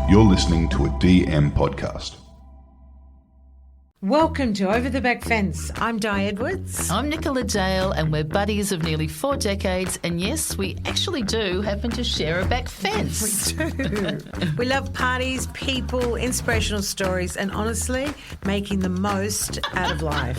You're listening to a DM podcast. Welcome to Over the Back Fence. I'm Di Edwards. I'm Nicola Dale, and we're buddies of nearly 4 decades. And yes, we actually do happen to share a back fence. We do. We love parties, people, inspirational stories, and honestly, making the most out of life.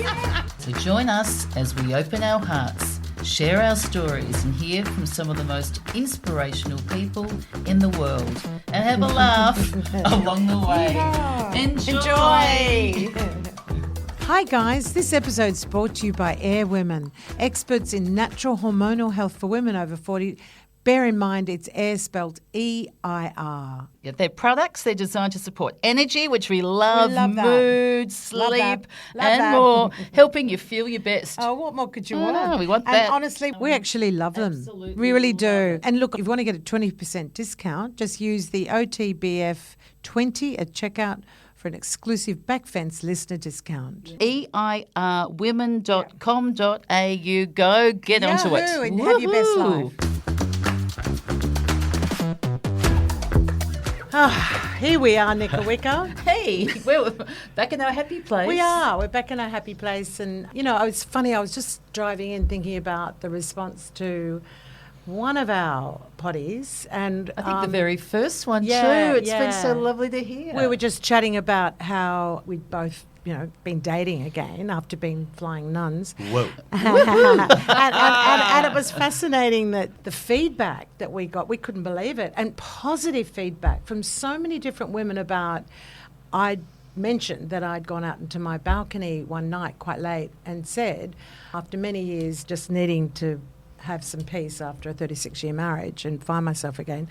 So join us as we open our hearts, share our stories, and hear from some of the most inspirational people in the world. And have a laugh along the way. Yeah. Enjoy. Hi guys, this episode's brought to you by Air Women, experts in natural hormonal health for women over 40. Bear in mind it's Air spelled E-I-R. Yeah, their products, they're designed to support energy, which we love mood, sleep, and more, helping you feel your best. Oh, what more could you want? We want that. And honestly, we actually love them. Absolutely. We really do. And look, if you want to get a 20% discount, just use the OTBF20 at checkout for an exclusive Backfence listener discount. eirwomen.com.au. Go get onto it. Yahoo, and have your best life. Here we are, Nicola. Hey, we're back in our happy place. We are. We're back in our happy place. And, you know, it's funny, I was just driving in thinking about the response to one of our potties. And I think the very first one, yeah, too. It's been yeah. so lovely to hear. We were just chatting about how we'd both, you know, been dating again after being flying nuns. Whoa. and it was fascinating that the feedback that we got, we couldn't believe it, and positive feedback from so many different women about, I'd mentioned that I'd gone out into my balcony one night quite late and said, after many years just needing to have some peace after a 36-year marriage and find myself again,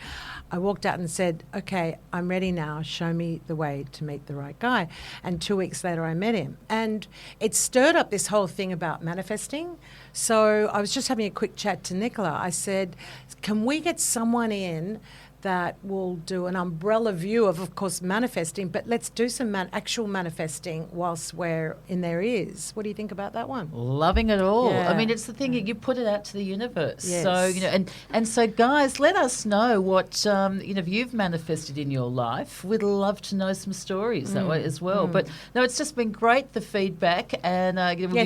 I walked out and said, okay, I'm ready now, show me the way to meet the right guy. And 2 weeks later I met him. And it stirred up this whole thing about manifesting. So I was just having a quick chat to Nicola. I said, can we get someone in that will do an umbrella view of course, manifesting, but let's do some actual manifesting whilst we're in their ears. What do you think about that one? Loving it all. Yeah. I mean, it's the thing, you put it out to the universe. Yes. So, you know, and so guys, let us know what, you know, you've manifested in your life. We'd love to know some stories that way as well. But no, it's just been great, the feedback. And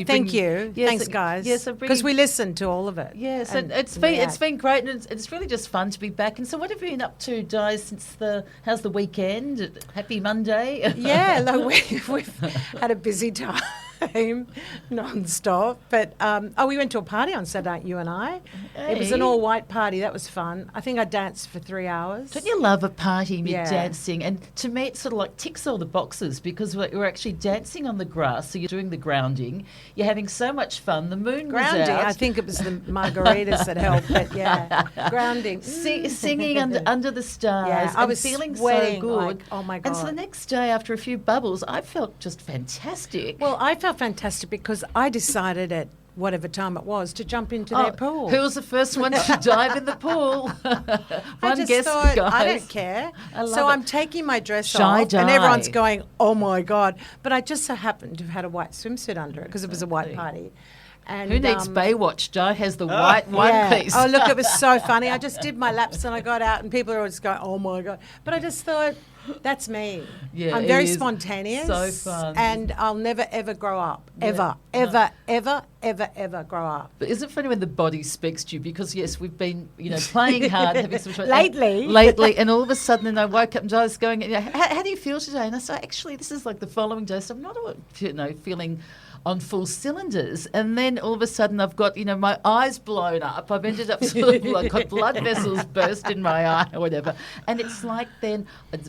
thank you. Yes, thanks, guys. Yes, because we listen to all of it. Yes, and it's been great, and it's really just fun to be back. And so, what have you been up to, Di, since how's the weekend? Happy Monday. Yeah, like we've had a busy time, non-stop. But we went to a party on Saturday, you and I. Hey. It was an all-white party. That was fun. I think I danced for 3 hours. Don't you love a party with Yeah. dancing? And to me, it sort of like ticks all the boxes because we're actually dancing on the grass. So you're doing the grounding. You're having so much fun. The moon Grounding. was out. I think it was the margaritas that helped. But yeah, grounding. Singing under the stars. Yeah, I and was feeling sweating so good. like, oh my And so God. the next day, after a few bubbles, I felt just fantastic. Well, I felt fantastic because I decided at whatever time it was to jump into their pool. Who was the first one to dive in the pool? I just thought, I don't care. I love so it. I'm taking my dress Shy off, Di. and everyone's going, "Oh my God!" But I just so happened to have had a white swimsuit under it because it was a white party. And, Who needs Baywatch? Di has the white one piece. Oh, look, it was so funny. I just did my laps and I got out, and people are always going, "Oh my God!" But I just thought, that's me. Yeah, I'm it very is spontaneous. so fun. And I'll never, ever grow up. Yeah. Ever grow up. But isn't it funny when the body speaks to you? Because yes, we've been, you know, playing hard, having some fun. Lately, and all of a sudden, then I woke up and I was going, you know, how do you feel today? And I said, actually, this is like the following day, so I'm not, you know, feeling on full cylinders. And then all of a sudden I've got, you know, my eyes blown up. I've ended up sort of like got blood vessels burst in my eye or whatever. And it's like then,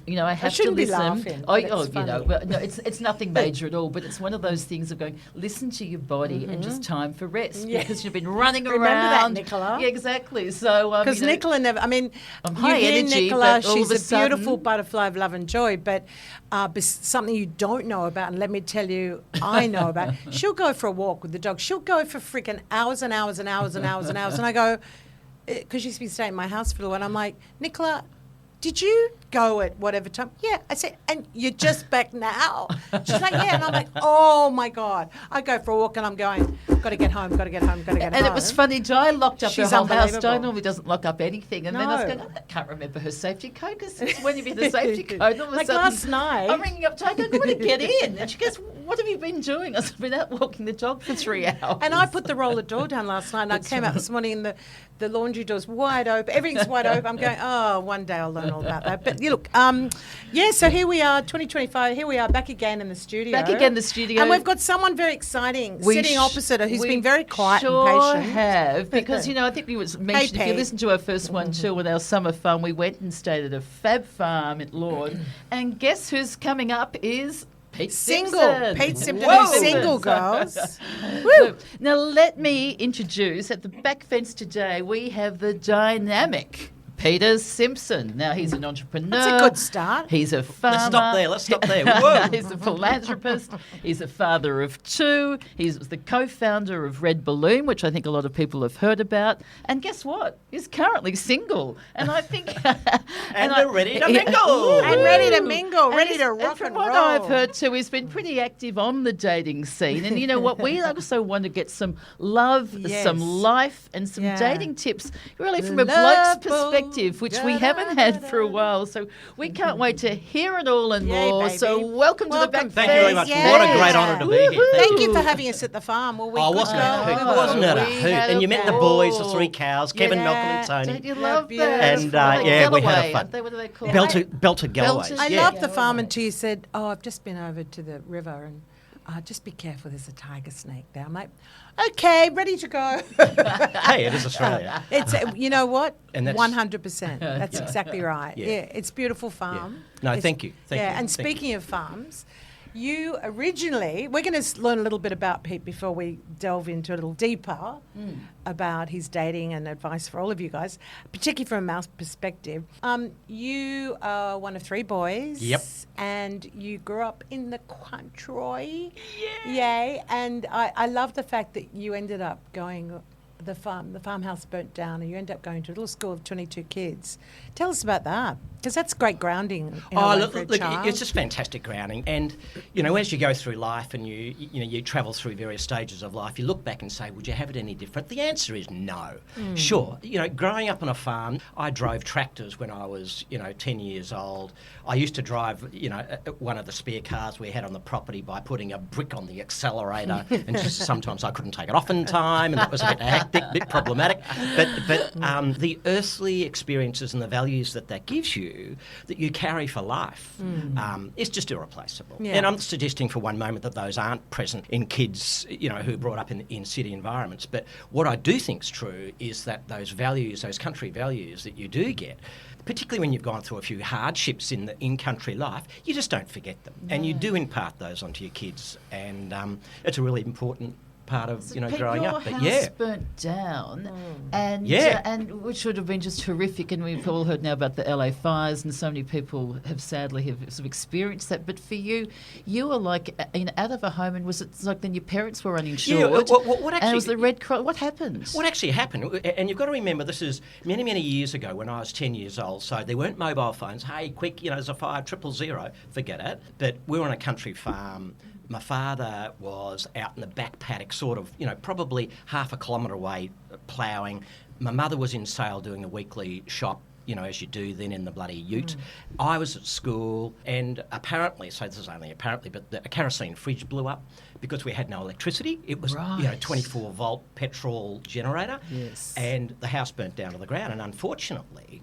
you know, I have to listen. Laughing, You know, well, no, it's nothing major at all, but it's one of those things of going, listen to your body and just time for rest because you've been running Remember around. that, Nicola? Yeah, exactly. So, because you know, Nicola never, I mean, I'm you high hear energy, Nicola, but all of a she's a beautiful sudden- butterfly of love and joy, but something you don't know about, and let me tell you, I know about, she'll go for a walk with the dog. She'll go for freaking hours and hours and hours and hours and hours. And I go, because she's been staying at my house for a while, I'm like, Nicola, did you go at whatever time? Yeah. I said, and you're just back now? She's like, yeah. And I'm like, oh, my God. I go for a walk and I'm going, got to get home, got to get home, got to get home. And it was funny, Di locked up She's her whole house. Di unbelievable. normally doesn't lock up anything. And then I was No. going, I can't remember her safety code, because since when have you been the safety code? And all of a Like sudden, last night. I'm ringing up Di, I want to get in. And she goes, what have you been doing? I said, I've been out walking the dog for 3 hours. And I put the roller door down last night, and I came out this morning, and the laundry door's wide open. Everything's wide open. I'm going, oh, one day I'll learn all about that. But look, so here we are, 2025. Here we are, back again in the studio. Back again in the studio. And we've got someone very exciting sitting opposite her who's we been very quiet sure and patient. have, because, I think we was mentioned, if you Pete. listen to our first one too, with our summer fun, we went and stayed at a fab farm at Lord. And guess who's coming up is Pete Single. Simpson. Pete Simpson Whoa. is single, girls. So, now let me introduce, at the back fence today, we have the dynamic Peter Simson. Now, he's an entrepreneur. That's a good start. He's a farmer. Let's stop there. Whoa. He's a philanthropist. He's a father of 2. He's the co-founder of RedBalloon, which I think a lot of people have heard about. And guess what? He's currently single. And I think... and we're ready to mingle. And ready to mingle, And ready he's- to rock from and what roll. I've heard too, he's been pretty active on the dating scene. And you know what? We also want to get some love, Yes. some life, and some Yeah. dating tips, really from a Love bloke's perspective, which we haven't had for a while. So we can't wait to hear it all and Yay, more. baby. So welcome to the back Welcome, Thank you very much. Yeah. What a great honour to be here. Thank you for having us at the farm. Well, we Oh, good wasn't it girl. a hoot? Oh, Wasn't it a we hoot? had And a you met the boys, the ball. 3 cows, Kevin, Yeah. Malcolm and Don't Tony. you love Yeah, that? And, yeah, we had a Galloway, fun. aren't they? What do they call it? Belter Galloways. Belters. I yeah. love the farm until you said, oh, I've just been over to the river and just be careful, there's a tiger snake there. I'm like, okay, ready to go. Hey, it is Australia. It's you know what? And that's- 100%. That's exactly right. Yeah. Yeah, it's a beautiful farm. No, It's- thank you. Thank you. And Thank you. speaking of farms, you originally, we're going to learn a little bit about Pete before we delve into a little deeper about his dating and advice for all of you guys, particularly from a mouse perspective. You are one of 3 boys. Yep. And you grew up in the country. Yay. And I love the fact that you ended up going, the farmhouse burnt down, and you end up going to a little school of 22 kids. Tell us about that, because that's great grounding. In a way for a child. It's just fantastic grounding. And, as you go through life and you travel through various stages of life, you look back and say, would you have it any different? The answer is no. Sure. Growing up on a farm, I drove tractors when I was, 10 years old. I used to drive, one of the spare cars we had on the property by putting a brick on the accelerator, and just sometimes I couldn't take it off in time, and that was a bit hectic, a bit problematic. But the earthly experiences and the values that gives you, that you carry for life, is just irreplaceable. Yeah. And I'm not suggesting for one moment that those aren't present in kids, who are brought up in city environments. But what I do think's true is that those values, those country values that you do get, particularly when you've gone through a few hardships in country life, you just don't forget them. And you do impart those onto your kids. And it's a really important part of Pete, growing your up. But house burnt down, and which would have been just horrific. And we've all heard now about the LA fires, and so many people have sadly sort of experienced that. But for you, you were like out of a home, and was it like then your parents were uninsured? Yeah, what and it was the Red Cross. What happened? What actually happened, and you've got to remember, this is many, many years ago when I was 10 years old, so there weren't mobile phones. Hey, quick, there's a fire, 000, forget it. But we were on a country farm. My father was out in the back paddock, sort of, probably half a kilometre away, ploughing. My mother was in Sale doing a weekly shop, as you do then in the bloody ute. I was at school, and apparently, so this is only apparently, but a kerosene fridge blew up because we had no electricity. It was, 24-volt petrol generator. Yes. And the house burnt down to the ground. And unfortunately,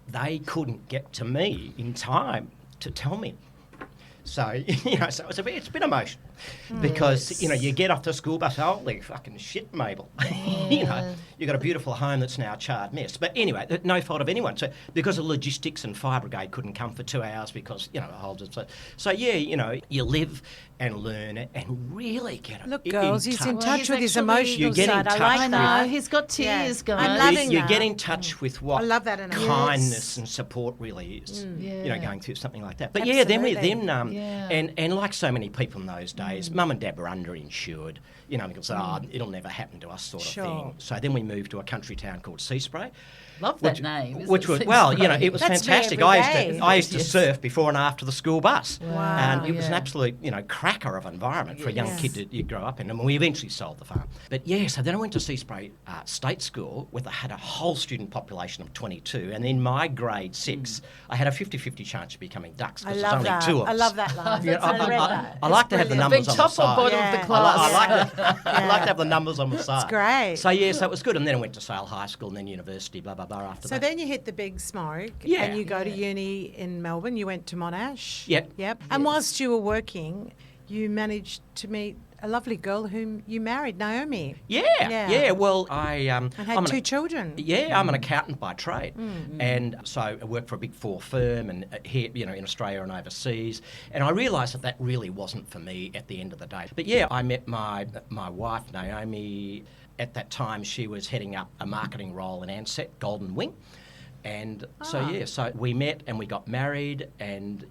they couldn't get to me in time to tell me. So, so it's been emotional because, you get off the school bus, holy fucking shit, Mabel. You've got a beautiful home that's now a charred mess. But anyway, no fault of anyone. So because of logistics, and fire brigade couldn't come for 2 hours because, So you live and learn and really get it. Look, girls, he's in touch with his actually- emotional You get in side. I touch like I with- know that. he's got tears, Yeah. guys. I'm loving you that. get in touch with what I love that in a kindness Yes. and support really is. Yeah. Going through something like that. But Absolutely. and like so many people in those days, Mum and Dad were underinsured. Because it'll never happen to us, sort of Sure. thing. So then we moved to a country town called Seaspray. Love that name. Which was, well, you know, it was That's me fantastic. every I day. used to surf before and after the school bus. Wow. And it was an absolute, you know, cracker of environment for a young kid to grow up in. And we eventually sold the farm. But yeah, so then I went to Seaspray State School had a whole student population of 22. And in my grade 6, I had a 50-50 chance of becoming ducks I because there's love only that. 2 of us. I love that line. Yeah, I read that. I like to have the numbers Being on the top or side. bottom of the class. I like to have the numbers on the side. It's great. So yeah, so it was good. And then I went to Sale High School and then university, blah, blah, blah after So that. then you hit the big smoke Yeah. and you go to uni in Melbourne. You went to Monash. Yep. Yep. And whilst you were working, you managed to meet a lovely girl whom you married, Naomi. Yeah. Well, And had 2 children. Yeah, I'm an accountant by trade, and so I worked for a big 4 firm, and here, you know, in Australia and overseas. And I realised that really wasn't for me at the end of the day. But yeah, I met my wife Naomi. At that time, she was heading up a marketing role in Ansett, Golden Wing, and so we met and we got married, and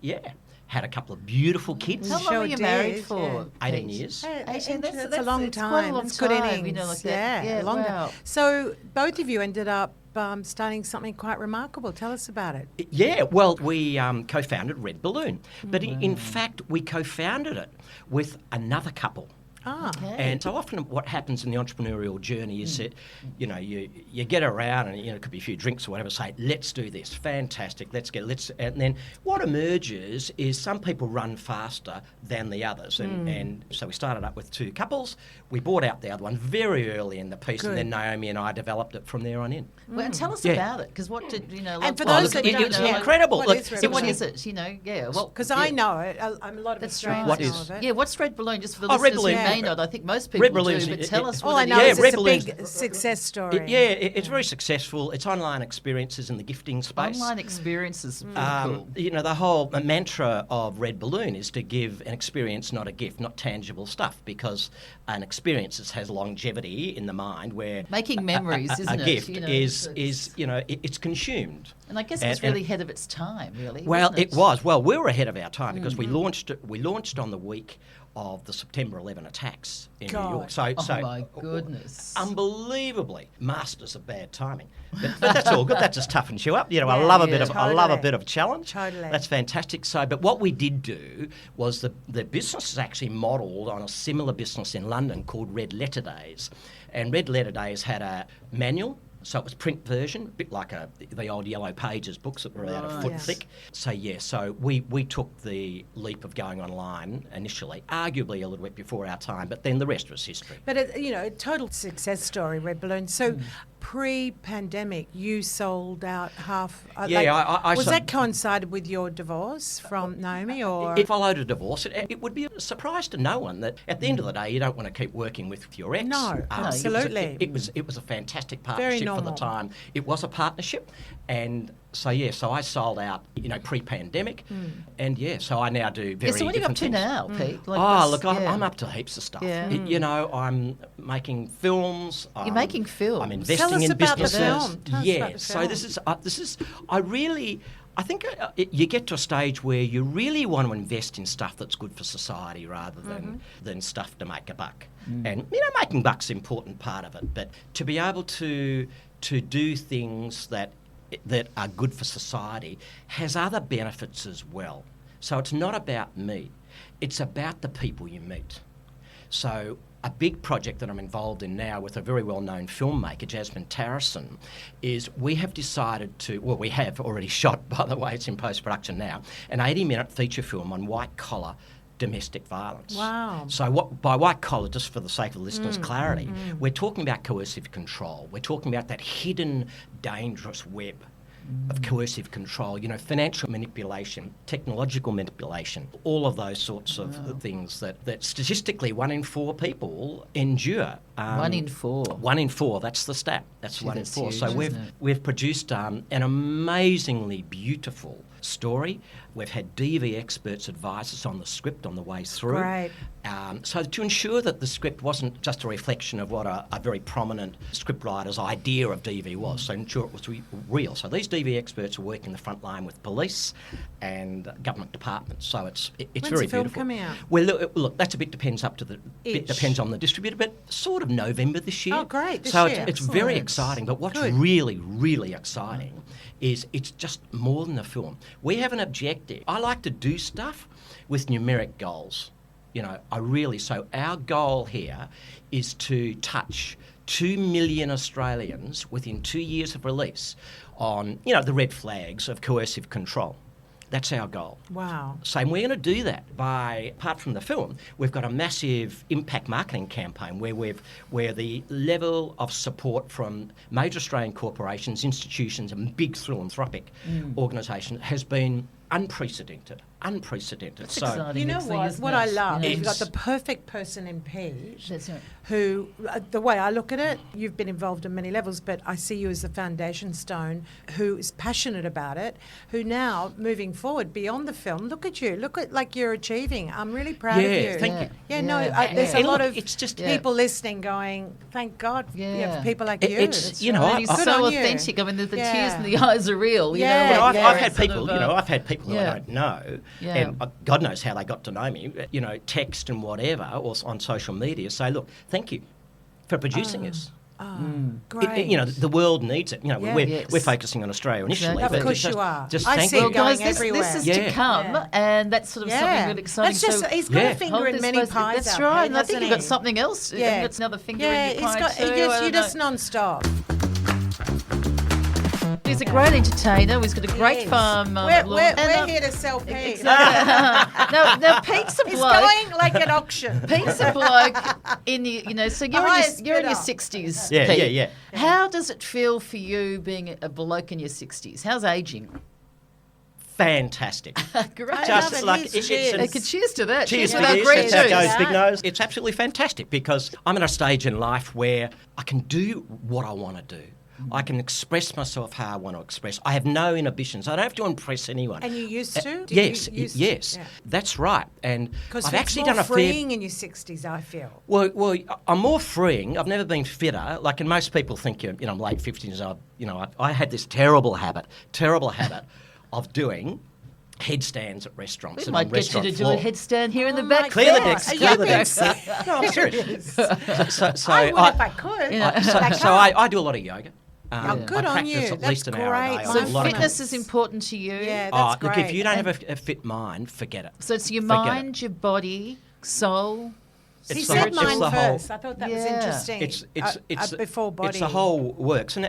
had a couple of beautiful kids. How long were you married did, for? 18 Pete? years. 18, that's that's a long it's time. quite a long It's good time, innings. you know, like that. Yeah, long wow. time. So both of you ended up starting something quite remarkable. Tell us about it. Yeah, well, we co-founded RedBalloon, but in fact, we co-founded it with another couple. Ah. Okay. And so often what happens in the entrepreneurial journey is that, you know, you get around and, you know, it could be a few drinks or whatever, say, let's do this, fantastic, and then what emerges is some people run faster than the others. And so we started up with 2 couples. We bought out the other one very early in the piece, and then Naomi and I developed it from there on in. Well, and tell us about it, because what did, you know... And for Well, those look, that it don't was know, incredible. what Look, is So what RedBalloon? is it, you know? Yeah, well... Because I know it. A lot of That's Australians right. What know is- of it. Yeah, what's Redballoon? Just for the Oh, listeners who RedBalloon. may not. I think most people RedBalloon's- do, but tell us All what I it know is. is it's a RedBalloon's- big success story. It's very successful. It's online experiences in the gifting space. Online experiences. Cool. You know, the whole mantra of RedBalloon is to give an experience, not a gift, not tangible stuff, because an experience has longevity in the mind, where Making memories, a isn't it? gift You know, is you know, it's consumed. And I guess it was really ahead of its time, really. Well, wasn't it was. Well, we were ahead of our time because we launched on the week of the September 11 attacks in New York. So, Oh my goodness. unbelievably masters of bad timing. But that's all good. That just toughens you up. You know, I love a bit of challenge. Totally. That's fantastic. So, but what we did do was the business is actually modelled on a similar business in London called Red Letter Days, and Red Letter Days had a manual. So it was print version, a bit like the old Yellow Pages books that were about a foot thick. So so we took the leap of going online initially, arguably a little bit before our time, but then the rest was history. But, a total success story, RedBalloon. So pre-pandemic, you sold out half... I was sold- that coincided with your divorce from Naomi, or...? It followed a divorce. It would be a surprise to no one that at the end of the day, you don't want to keep working with your ex. No, absolutely. It was a fantastic Very partnership for the normal. time. It was a partnership, and so I sold out, pre-pandemic, and so I now do very So what are you up different to things. now, Pete? Like I'm up to heaps of stuff. Yeah. I'm making films. You're making films. I'm Tell investing us in about the businesses. film. Tell us about the So film. this is I think you get to a stage where you really want to invest in stuff that's good for society rather than stuff to make a buck. And making buck's an important part of it, but to be able to do things that are good for society has other benefits as well. So it's not about me, it's about the people you meet. So a big project that I'm involved in now with a very well-known filmmaker, Jasmine Tarrison, is we have decided we have already shot, by the way, it's in post-production now, an 80-minute feature film on white-collar domestic violence. Wow. So by white collar, just for the sake of the listeners' clarity, we're talking about coercive control. We're talking about that hidden, dangerous web of coercive control, financial manipulation, technological manipulation, all of those sorts of things that statistically 1 in 4 people endure. 1 in 4. 1 in 4, that's the stat. That's 1 in that's 4. huge, So isn't it? we've produced an amazingly beautiful story. We've had DV experts advise us on the script on the way through. Great. So to ensure that the script wasn't just a reflection of what a very prominent scriptwriter's idea of DV was, so ensure it was real. So these DV experts are working the front line with police and government departments. So it's When's very the film beautiful. coming out? Well, look, that's a bit depends on the distributor, but sort of of November this year. Oh, great, this so year. it's very Excellent. exciting. But what's Good. really, really exciting is it's just more than a film. We have an objective. I like to do stuff with numeric goals. So our goal here is to touch 2 million Australians within 2 years of release on, the red flags of coercive control. That's our goal. Wow. So we're going to do that by, apart from the film, we've got a massive impact marketing campaign where the level of support from major Australian corporations, institutions and big philanthropic organisations has been unprecedented. That's So exciting. You know actually, what? isn't What it? I love is You know, you've got the perfect person in Pete That's right. who, the way I look at it, you've been involved in many levels, but I see you as the foundation stone who is passionate about it, who now, moving forward beyond the film, look at you. Look at like you're achieving. I'm really proud of you. thank you. Yeah, no, Yeah. there's a And lot look, of it's just- people listening going, thank God for people like you. It's, That's you know, right. And he's Good so on you. authentic. I mean, the Yeah. tears in the eyes are real. You Yeah, know, Well, yeah. I've had sort people, of, I've had people who I don't know, Yeah. and God knows how they got to know me, text and whatever, or on social media, say, look, thank you for producing this. Great. The world needs it. Yes. We're focusing on Australia initially. Of but course just, you are. Just I thank see you. it going guys, this everywhere. is Yeah. to come, Yeah. and that's sort of something really exciting. That's just, so he's got Yeah. a finger hold in this many place- pies. That's out right. there, And I think doesn't you've got he? something else. Yeah. And it's another finger Yeah, in your pie too. he I just, you don't just know. non-stop. He's a great entertainer. He's got a great He is. farm. We're and, here to sell Pete. now Pete's a He's bloke. going like an auction. Pete's a bloke in the, so highest you're in your bidder. 60s. Yeah, Pete. yeah. How does it feel for you being a bloke in your 60s? How's aging? Fantastic. Great. I Just love it. like He's it's They could cheers to that. Cheers, with our big green ears. That's how it juice. goes, big nose. It's absolutely fantastic because I'm at a stage in life where I can do what I want to do. I can express myself how I want to express. I have no inhibitions. I don't have to impress anyone. And you used to? Did Yes, you used to? yes. Yeah. That's right. And Because I've it's actually more done a fair... freeing in your 60s, I feel. Well, I'm more freeing. I've never been fitter. Like, and most people think, I'm late 50s. I had this terrible habit of doing headstands at restaurants. We and might on get you restaurant to do floor. a headstand here in the Oh back. my Clear the God. decks. Are Clear you the being decks. serious? No, I'm serious. So I would if I could. so I do a lot of yoga. Oh, good I on practice you. at That's least an hour a great. day. So A lot of fitness time. is important to you. Yeah, that's Look, great. if you don't have a fit mind, forget it. So it's your Forget mind, it. your body, soul. He It's the said whole- it's mine the whole- first. I thought that was Yeah. interesting. It's before body. It's the whole works, and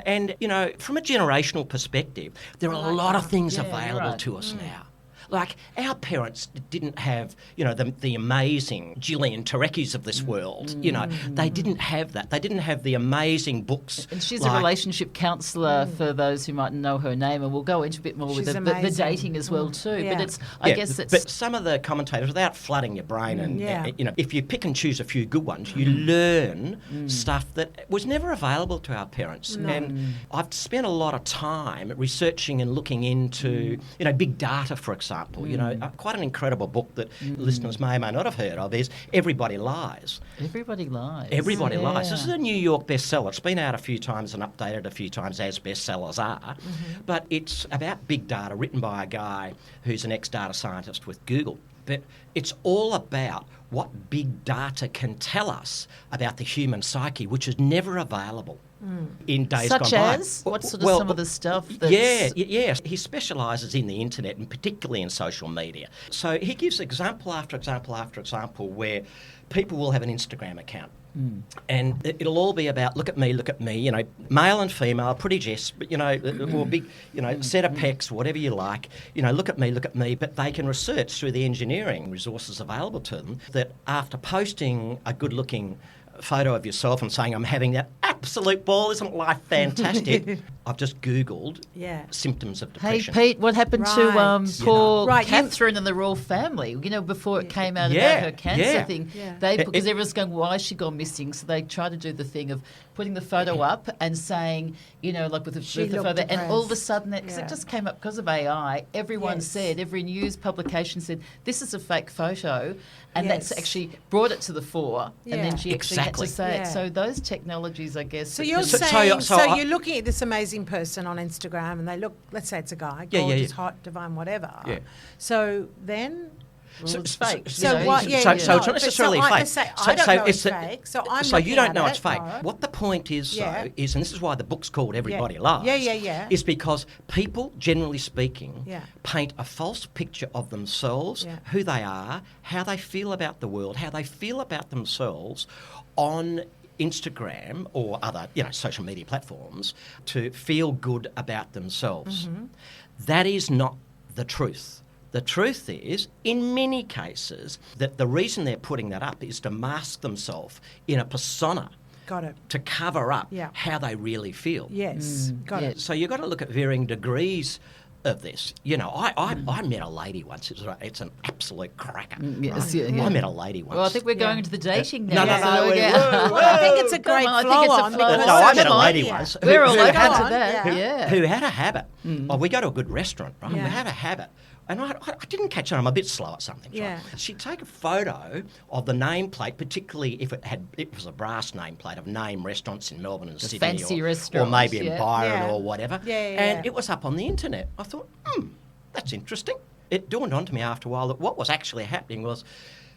from a generational perspective, there are a lot of things Yeah, available right. to us now. Like our parents didn't have, the amazing Gillian Tarekis of this world. They didn't have that. They didn't have the amazing books. And she's like, a relationship counsellor for those who mightn't know her name, and we'll go into a bit more with She's the amazing. dating as well too. Yeah. But I guess it's But some of the commentators, without flooding your brain, and Yeah. if you pick and choose a few good ones, you learn stuff that was never available to our parents. And I've spent a lot of time researching and looking into, big data, for example. Quite an incredible book that listeners may or may not have heard of is Everybody Lies. everybody lies. Everybody Lies. This is Yeah. a New York bestseller. It's been out a few times and updated a few times, as bestsellers are. But it's about big data, written by a guy who's an ex-data scientist with Google. But it's all about what big data can tell us about the human psyche, which is never available in days Such gone by. as? What sort of some of the stuff that's... Yes. He specialises in the internet and particularly in social media. So he gives example after example after example where people will have an Instagram account. And it'll all be about look at me, male and female, pretty Jess, but or big, set of pecs, whatever you like, look at me, but they can research through the engineering resources available to them that after posting a good-looking photo of yourself and saying I'm having that absolute ball, isn't life fantastic? I've just Googled symptoms of Hey, depression. Pete, what happened to Right. poor Right, you- Catherine and the royal family? Before it came out Yeah, about her cancer yeah. thing, Yeah. because everyone's going, why has she gone missing? So they tried to do the thing of putting the photo up and saying, like with the She looked photo, and all of a depressed. sudden, because Yeah. it just came up because of AI, everyone Yes. said, every news publication said, this is a fake photo, and that's Yes. actually brought it to the fore, and Yeah. then she actually had Exactly. to say Yeah. it. So those technologies, I guess. So that you're can- saying, so I- you're looking at this amazing person on Instagram and they look, let's say it's a guy, Yeah, yeah, gorgeous, yeah. hot, divine, whatever. Yeah. So then, Well, it's fake. So you know, what? you Yeah, can- So it's no, not necessarily but so fake. I say, I don't know it's the- fake, so I'm So you looking don't at know it, it's fake. no. What the point is, Yeah. though, is, and this is why the book's called Everybody Lies. Yeah. Is because people, generally speaking, Yeah. paint a false picture of themselves, Yeah. who they are, how they feel about the world, how they feel about themselves on Instagram or other, social media platforms to feel good about themselves. Mm-hmm. That is not the truth. The truth is, in many cases, that the reason they're putting that up is to mask themselves in a persona Got it. to cover up Yeah. how they really feel. Yes. Got it. So you've got to look at varying degrees of this. I met a lady once. It's an absolute cracker. yes, right? yeah. I met a lady once. Well, I think we're going Yeah. into the dating No, now. no, so no, we're whoa, going- whoa. Well, I think it's a Come great on, I flow think it's a on flow because on. No, I met a Come on. lady Yeah. once. We're all who open had- to on, that. yeah. Yeah. who had a habit. Oh, we go to a good restaurant, right? Yeah. We had a habit. And I didn't catch on. I'm a bit slow at something. Yeah. Right? She'd take a photo of the nameplate, particularly if it was a brass nameplate of name restaurants in Melbourne and Sydney, fancy or restaurants, maybe in yeah. Byron Yeah. or whatever. Yeah. And it was up on the internet. I thought, that's interesting. It dawned on to me after a while that what was actually happening was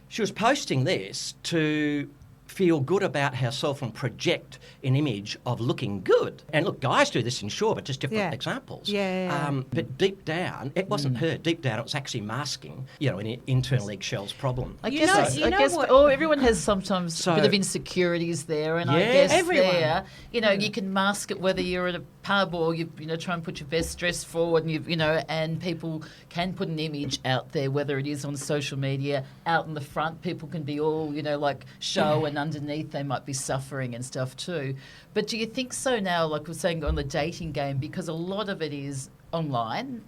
she was posting this to feel good about herself and project an image of looking good. And look, guys do this in sure, but just different Yeah. examples. Yeah. But deep down, it wasn't her. Deep down, it was actually masking, an internal eggshell's problem. I You guess, know- I you know guess what- everyone has sometimes a So- bit of insecurities there, and I Yeah. guess Everyone. there, you can mask it whether you're at a pub or you try and put your best dress forward, and and people can put an image out there, whether it is on social media, out in the front, people can be all like show, and underneath they might be suffering and stuff too. But do you think so now, like we're saying on the dating game, because a lot of it is online,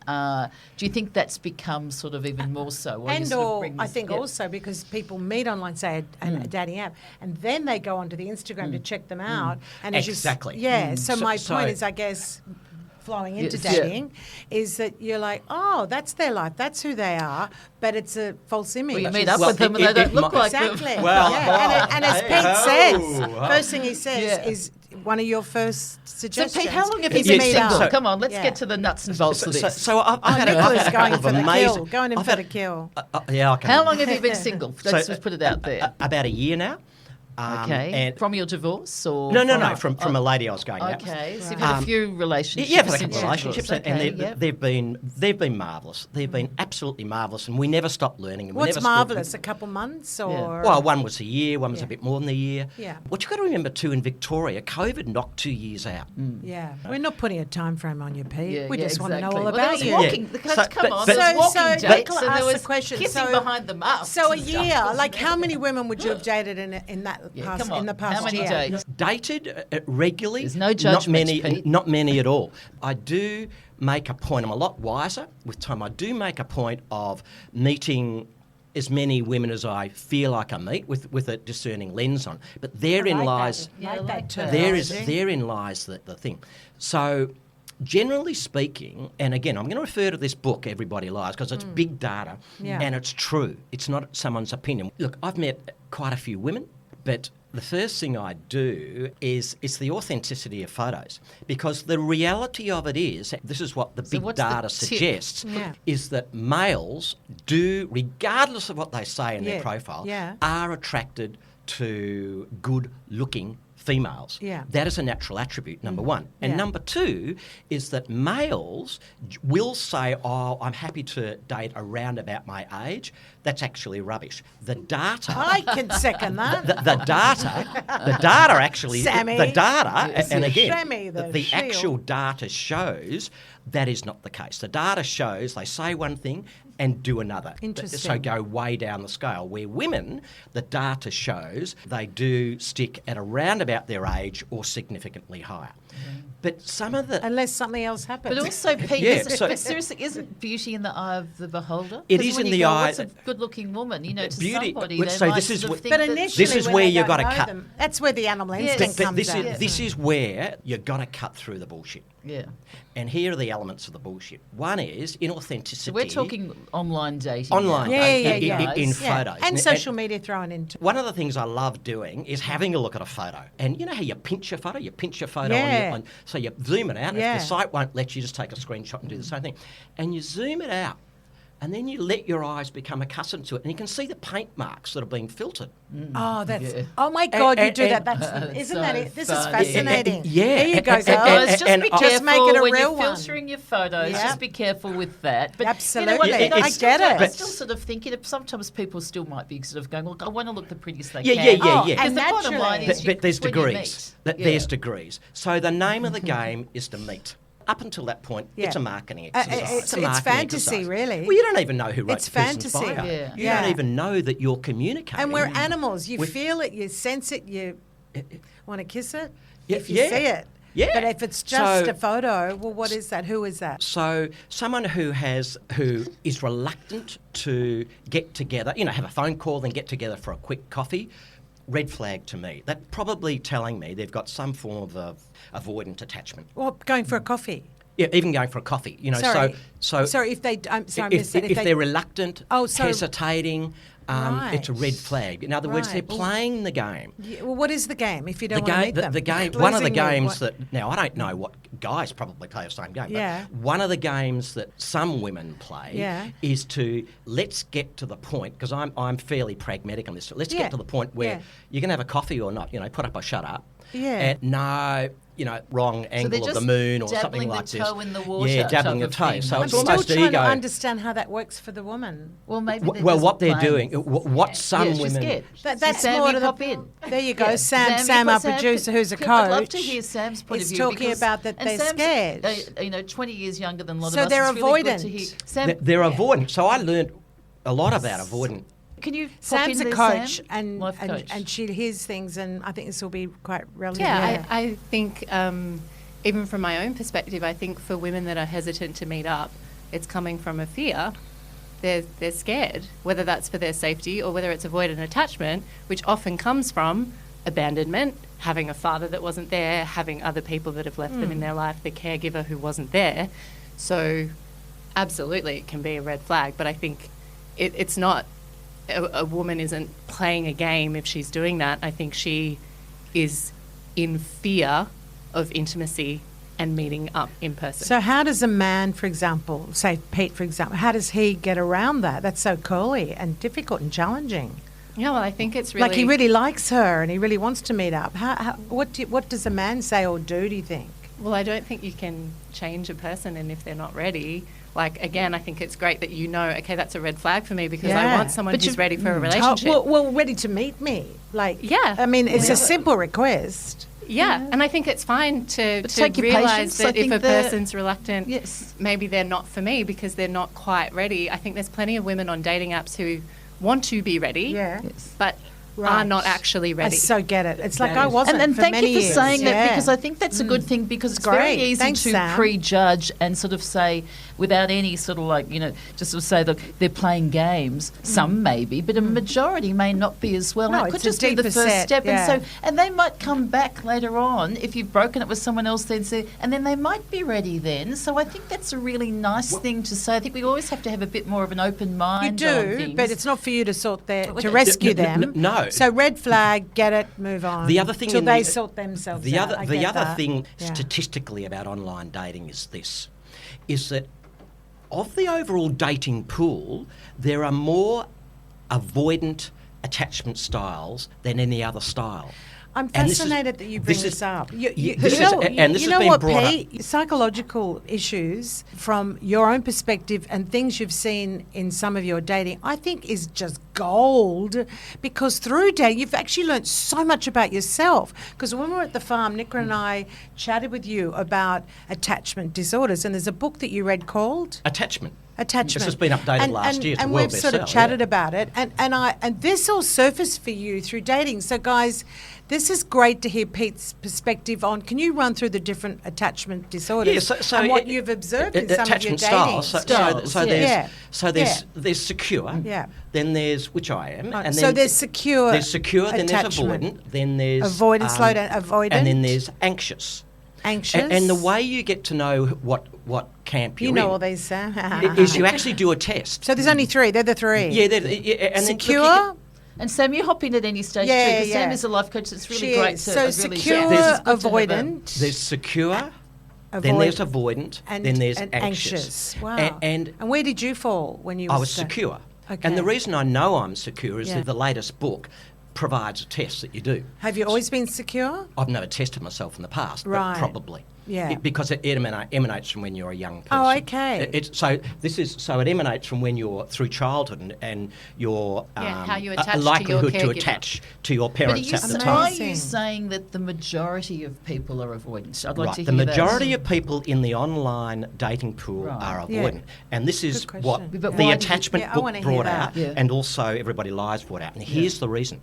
do you think that's become sort of even more so? Or you And sort of or bring I this- think yeah. also because people meet online, say a dating app, and then they go onto the Instagram to check them out. And as you Exactly. So my So- point is, I guess, flowing into Yes. Yeah. dating, is that you're like, oh, that's their life, that's who they are, but it's a false image. Well, you meet up Well, with them and it- they don't it look might- like them. Exactly. Well, yeah. And as hey, Pete ho, says, ho. first thing he says Yeah. is one of your first So suggestions. Pete, how long have you is been meet single? up. Come on, let's Yeah. get to the nuts and bolts of this. So I've had Nicola I've is had a going couple for of the amazing. kill. Going in I've for had- the kill. Yeah, I can. How long have you been single? Let's So, just put it out there. About a year now. Okay. And From your divorce or no, from a lady I was going out with. Okay, so you've had a few relationships. Yeah, I've had a since couple of your relationships, divorce. and Okay, they've been marvellous. They've been absolutely marvellous, and we never stopped learning. And we What's never stopped- marvellous? A couple months or? Yeah. Well, one was a year, one was Yeah. a bit more than a year. Yeah. What you've got to remember too, in Victoria, COVID knocked 2 years out. Yeah, we're not putting a time frame on you, Pete. Yeah, we yeah, just want to know exactly. all Well, there about was you. walking. Yeah. Come So- on, but- there but- was So walking dates, Nicola and there asked was the question, kissing so- behind the mask. So a and stuff, year, wasn't like there? how many women would you have dated in Yeah, past come on. in the past How many year? dates? Dated regularly. There's no Not judgments, many. Pete. Not many at all. I do make a point. I'm a lot wiser with time. I do make a point of meeting as many women as I feel like I meet with a discerning lens on. But therein lies. Yeah, I like that. Therein lies the thing. So, generally speaking, and again, I'm going to refer to this book, Everybody Lies, because it's big data Yeah. and it's true. It's not someone's opinion. Look, I've met quite a few women, but the first thing I do is it's the authenticity of photos, because the reality of it is, this is what the big what's the data tip? suggests, Yeah. is that males do, regardless of what they say in their Yeah. profile, Yeah. are attracted to good-looking females. Yeah. That is a natural attribute, number one. And Yeah. number two is that males will say, oh, I'm happy to date around about my age. That's actually rubbish. The data... I can second that. The data actually, Sammy. the data, Yes, and yes. again, Sammy, the the shield. actual data shows that is not the case. The data shows they say one thing and do another. So Interesting. go way down the scale. Where women, the data shows they do stick at around about their age or significantly higher. But some of the... Unless something else happens. But also, Pete, Yeah, so- but seriously, isn't beauty in the eye of the beholder? It 'Cause is when in you the go, eye- What's a good-looking woman? To Beauty- somebody, well, they so might this is sort of wh- think But that- initially, This is when where they you've don't gotta know cut- them, that's where the animal Yes. instinct comes this out. is this is where you've got to cut through the bullshit. Yeah. And here are the elements of the bullshit. One is inauthenticity. So we're talking online dating. Online now. dating Yeah. in Yeah. photos. And social media thrown into. One of the things I love doing is having a look at a photo. And you know how you pinch a photo? You pinch a photo Yeah. so you zoom it out. Yeah. If the site won't let you, just take a screenshot and do the same thing. And you zoom it out and then you let your eyes become accustomed to it, and you can see the paint marks that are being filtered. Oh, that's Yeah. oh my God! You And- do and- that. That's isn't so that it? This is funny. fascinating. Yeah. There you go, And- girls. Just and be I- careful Just make it a when real you're one. filtering your photos. Yeah. Just be careful with that. But Absolutely. You know what, I get it. I'm still sort of thinking that sometimes people still might be sort of going, look, I want to look the prettiest they Yeah, can. yeah, yeah, Oh, yeah. Because and the bottom line naturally. is But there's when you degrees. meet. There's degrees. So the name of the game is to meet. Up until that point, Yeah. it's a marketing exercise. it's a marketing fantasy, exercise. really. Well, you don't even know who wrote It's the person's fantasy. bio. Yeah. You Yeah. don't even know that you're communicating. And we're animals. You with- feel it, you sense it, you want to kiss it Yeah, if you yeah. see it. Yeah. But if it's just So- a photo, well, what is that? Who is that? So someone who is reluctant to get together, have a phone call, then get together for a quick coffee, red flag to me. That's probably telling me they've got some form of avoidant attachment. Well, going for a coffee. Yeah, even going for a coffee. Sorry. So Sorry, if they. I'm sorry, I missed it. if they're reluctant, Oh, so- hesitating, it's a Right. red flag. In other words, they're Right. playing the game. Yeah, well, what is the game if you The don't want to game, meet the, them? the game. One of the Losing them, games what- that now I don't know what guys probably play the same game. Yeah. But one of the games that some women play Yeah. is to let's get to the point because I'm fairly pragmatic on this. Let's Yeah. get to the point where Yeah. you're going to have a coffee or not. Put up or shut up. Yeah. And no. Wrong angle of the just moon or dabbling something the like this. toe in the water Yeah, dabbling type the of toe. thing. So I'm it's I'm almost still trying ego. to understand how that works for the woman. Well, maybe they're Well, just what they're playing. doing, what some she's women. scared. That's Sam, more you to the pop in. There you go, Yeah. Sam, you our pop- producer, who's a coach. I'd love to hear Sam's point is of view. talking because- about that and they're Sam's, scared. 20 years younger than a lot So of us. they're It's really good to avoidant. hear. Sam, They're avoidant. So I learned a lot about avoidant. can you pop Sam's in a there, coach, Sam? Life and coach. and she hears things, and I think this will be quite relevant. Yeah, I think even from my own perspective, I think for women that are hesitant to meet up, it's coming from a fear. They're scared, whether that's for their safety or whether it's avoidant attachment, which often comes from abandonment, having a father that wasn't there, having other people that have left them in their life, the caregiver who wasn't there. So absolutely it can be a red flag, but I think it's not, a woman isn't playing a game if she's doing that. I think she is in fear of intimacy and meeting up in person. So how does a man, for example, say Pete, for example, how does he get around that? That's so curly and difficult and challenging. Yeah, well, I think it's really... Like he really likes her and he really wants to meet up. What does a man say or do you think? Well, I don't think you can change a person, and if they're not ready, like, again, I think it's great that you know, okay, that's a red flag for me because I Yeah. want someone But who's you- ready for a Oh, relationship. well, ready to meet me. Like, Yeah. I mean, it's Yeah. a simple request. Yeah, and I think it's fine to take your realise patience. I that if think a the- person's reluctant, Yes. maybe they're not for me because they're not quite ready. I think there's plenty of women on dating apps who want to be ready, Yeah. but Right. are not actually ready. I so get it. It's like That I is- wasn't And for thank many you for years. saying that Yeah. because I think that's a good thing because it's very great. easy Thanks, to Sam. prejudge and sort of say without any sort of like, just sort of say, look, they're playing games. Some maybe, but a majority may not be as well. No, and it could it's a just be the deeper first set, step. yeah. And they might come back later on if you've broken it with someone else then say, and then they might be ready then. So I think that's a really nice thing to say. I think we always have to have a bit more of an open You mind on do, things. but it's not for you to sort their Well, to no, rescue no, them. no. So red flag, get it, move on. The other thing till in they the- sort themselves The out. other, I the get other that. thing Yeah. statistically about online dating is this, is that of the overall dating pool, there are more avoidant attachment styles than any other style. I'm And this is- fascinated that you bring this this, is- up. this is- and this you has know been what, brought up- Pete? Psychological issues from your own perspective and things you've seen in some of your dating, I think is just gold because through dating, you've actually learnt so much about yourself. Because when we were at the farm, Nicola and I chatted with you about attachment disorders, and there's a book that you read called Attachment. Attachment. This has been updated last year. It's a and world we've sort of bestseller, chatted yeah. about it, and this all surfaced for you through dating. So, guys, this is great to hear Pete's perspective on. Can you run through the different attachment disorders so and what it- you've observed in some of your attachment dating? styles. So Yeah. there's secure. Yeah. Then there's which I am. Right, And so then there's secure There's secure. Then there's attachment. avoidant. Then there's Avoidant, slow down, avoidant. And then there's anxious. Anxious. And the way you get to know what camp you're you know in all these, Sam. is you actually do a test. So there's only three. They're the three. Yeah, and then secure. look, And Sam, you hop in at any stage Yeah, too, because yeah. Sam is a life coach. It's really She great is. to So really secure, this is good to have avoidant. there's secure. then there's avoidant, then there's and anxious. Wow. And where did you fall when you were I was secure. Okay. And the reason I know I'm secure is Yeah. that the latest book provides a test that you do. Have you always been secure? I've never tested myself in the past, Right. but probably. Yeah. Because it emanates from when you're a young person. Oh, okay. So it emanates from when you're through childhood and your how you attach to your likelihood to caregiver. attach to your But parents at the why time. are you saying that the majority of people are avoidant? I'd like to The hear majority that. of people in the online dating pool Right. are Yeah. avoidant. And this is Good what question. But the why did attachment I book wanna hear brought that. out Yeah. and also Everybody Lies brought out. And here's the reason.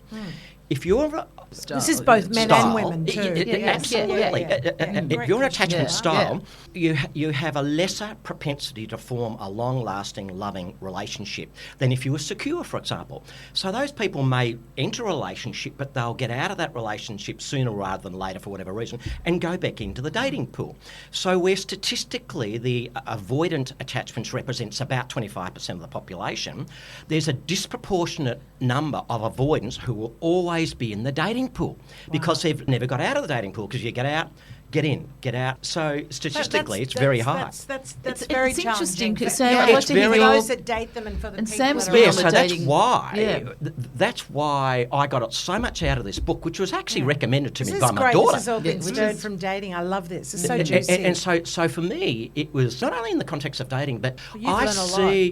If you're This is both men and women too. Absolutely. If you're an attachment Yeah. style, you have a lesser propensity to form a long-lasting, loving relationship than if you were secure, for example. So those people may enter a relationship, but they'll get out of that relationship sooner rather than later for whatever reason and go back into the dating pool. So where statistically the avoidant attachments represents about 25% of the population, there's a disproportionate number of avoidants who will always be in the dating pool because they've never got out of the dating pool, because you get out, get in, get out. So statistically, it's very high. That's It's very interesting, challenging. Sam, I'd like to hear for your- those that date them and for the And people Sam's that been are on So the that's dating- why Yeah. that's why I got so much out of this book, which was actually recommended to This me is by my great. daughter. This has all been Yeah, which stirred is- from dating. I love this. It's so And- juicy. And so for me, it was not only in the context of dating, but You've learned a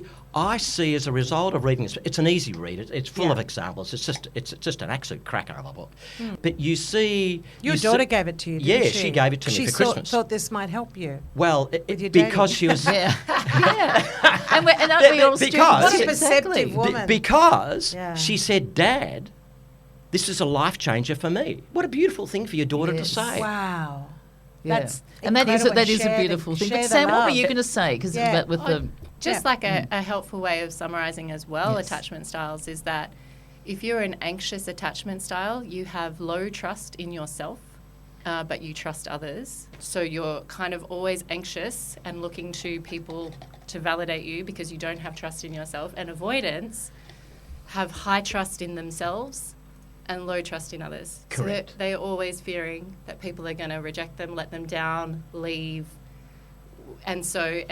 lot. I see as a result of reading this, it's an easy read. It's full Yeah. of examples. It's just an absolute cracker of a book. But you see, Your you daughter see- gave it to you, Yeah, didn't she gave it to me She for Christmas. thought this might help you. Well, With your because dating. she was Yeah. Yeah. And aren't we all Because- students? What a Yeah, perceptive exactly. woman. because Yeah. she said, "Dad, this is a life changer for me." What a beautiful thing for your daughter to Yes. say. Wow. Yeah. That's And that is incredible. a Share the- beautiful thing. share But the Sam, what were love. you going to say? Because Yeah. with the Just Yeah. like a helpful way of summarising as well, Yes. attachment styles is that if you're an anxious attachment style, you have low trust in yourself, but you trust others. So you're kind of always anxious and looking to people to validate you because you don't have trust in yourself. And avoidants have high trust in themselves and low trust in others. Correct. So they're always fearing that people are going to reject them, let them down, leave. And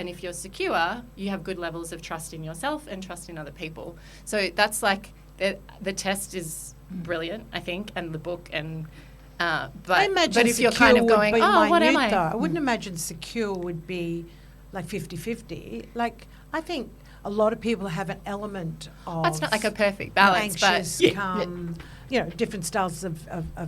if you're secure, you have good levels of trust in yourself and trust in other people. So that's like the test is brilliant, I think, and the book and I but imagine if you're secure kind of would going, be oh, what am minute, I? though. I wouldn't imagine secure would be like 50-50. Like, I think a lot of people have an element of That's not like a perfect balance, anxious, but calm, different styles of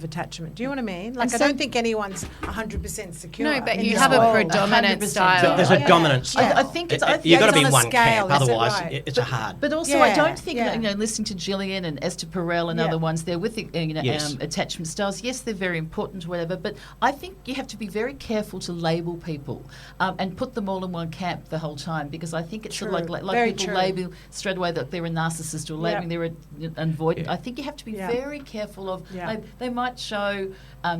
attachment. Do you know what I mean? Like, And I so- don't think anyone's 100% secure. no, but in you this have a world. predominant 100%. style. There's a Yeah. dominant style. I think it's. You've got to it's be on a one scale, camp, is it otherwise right? it's a hard. But also, I Yeah, don't think yeah. listening to Gillian and Esther Perel and Yeah. other ones, they're with the, Yes. attachment styles. Yes, they're very important, whatever. But I think you have to be very careful to label people and put them all in one camp the whole time, because I think it's sort of True. like Very people true. label straight away that they're a narcissist or labeling they're an avoidant. Yeah. I think you have to be Yeah. very careful of. Yeah. They might show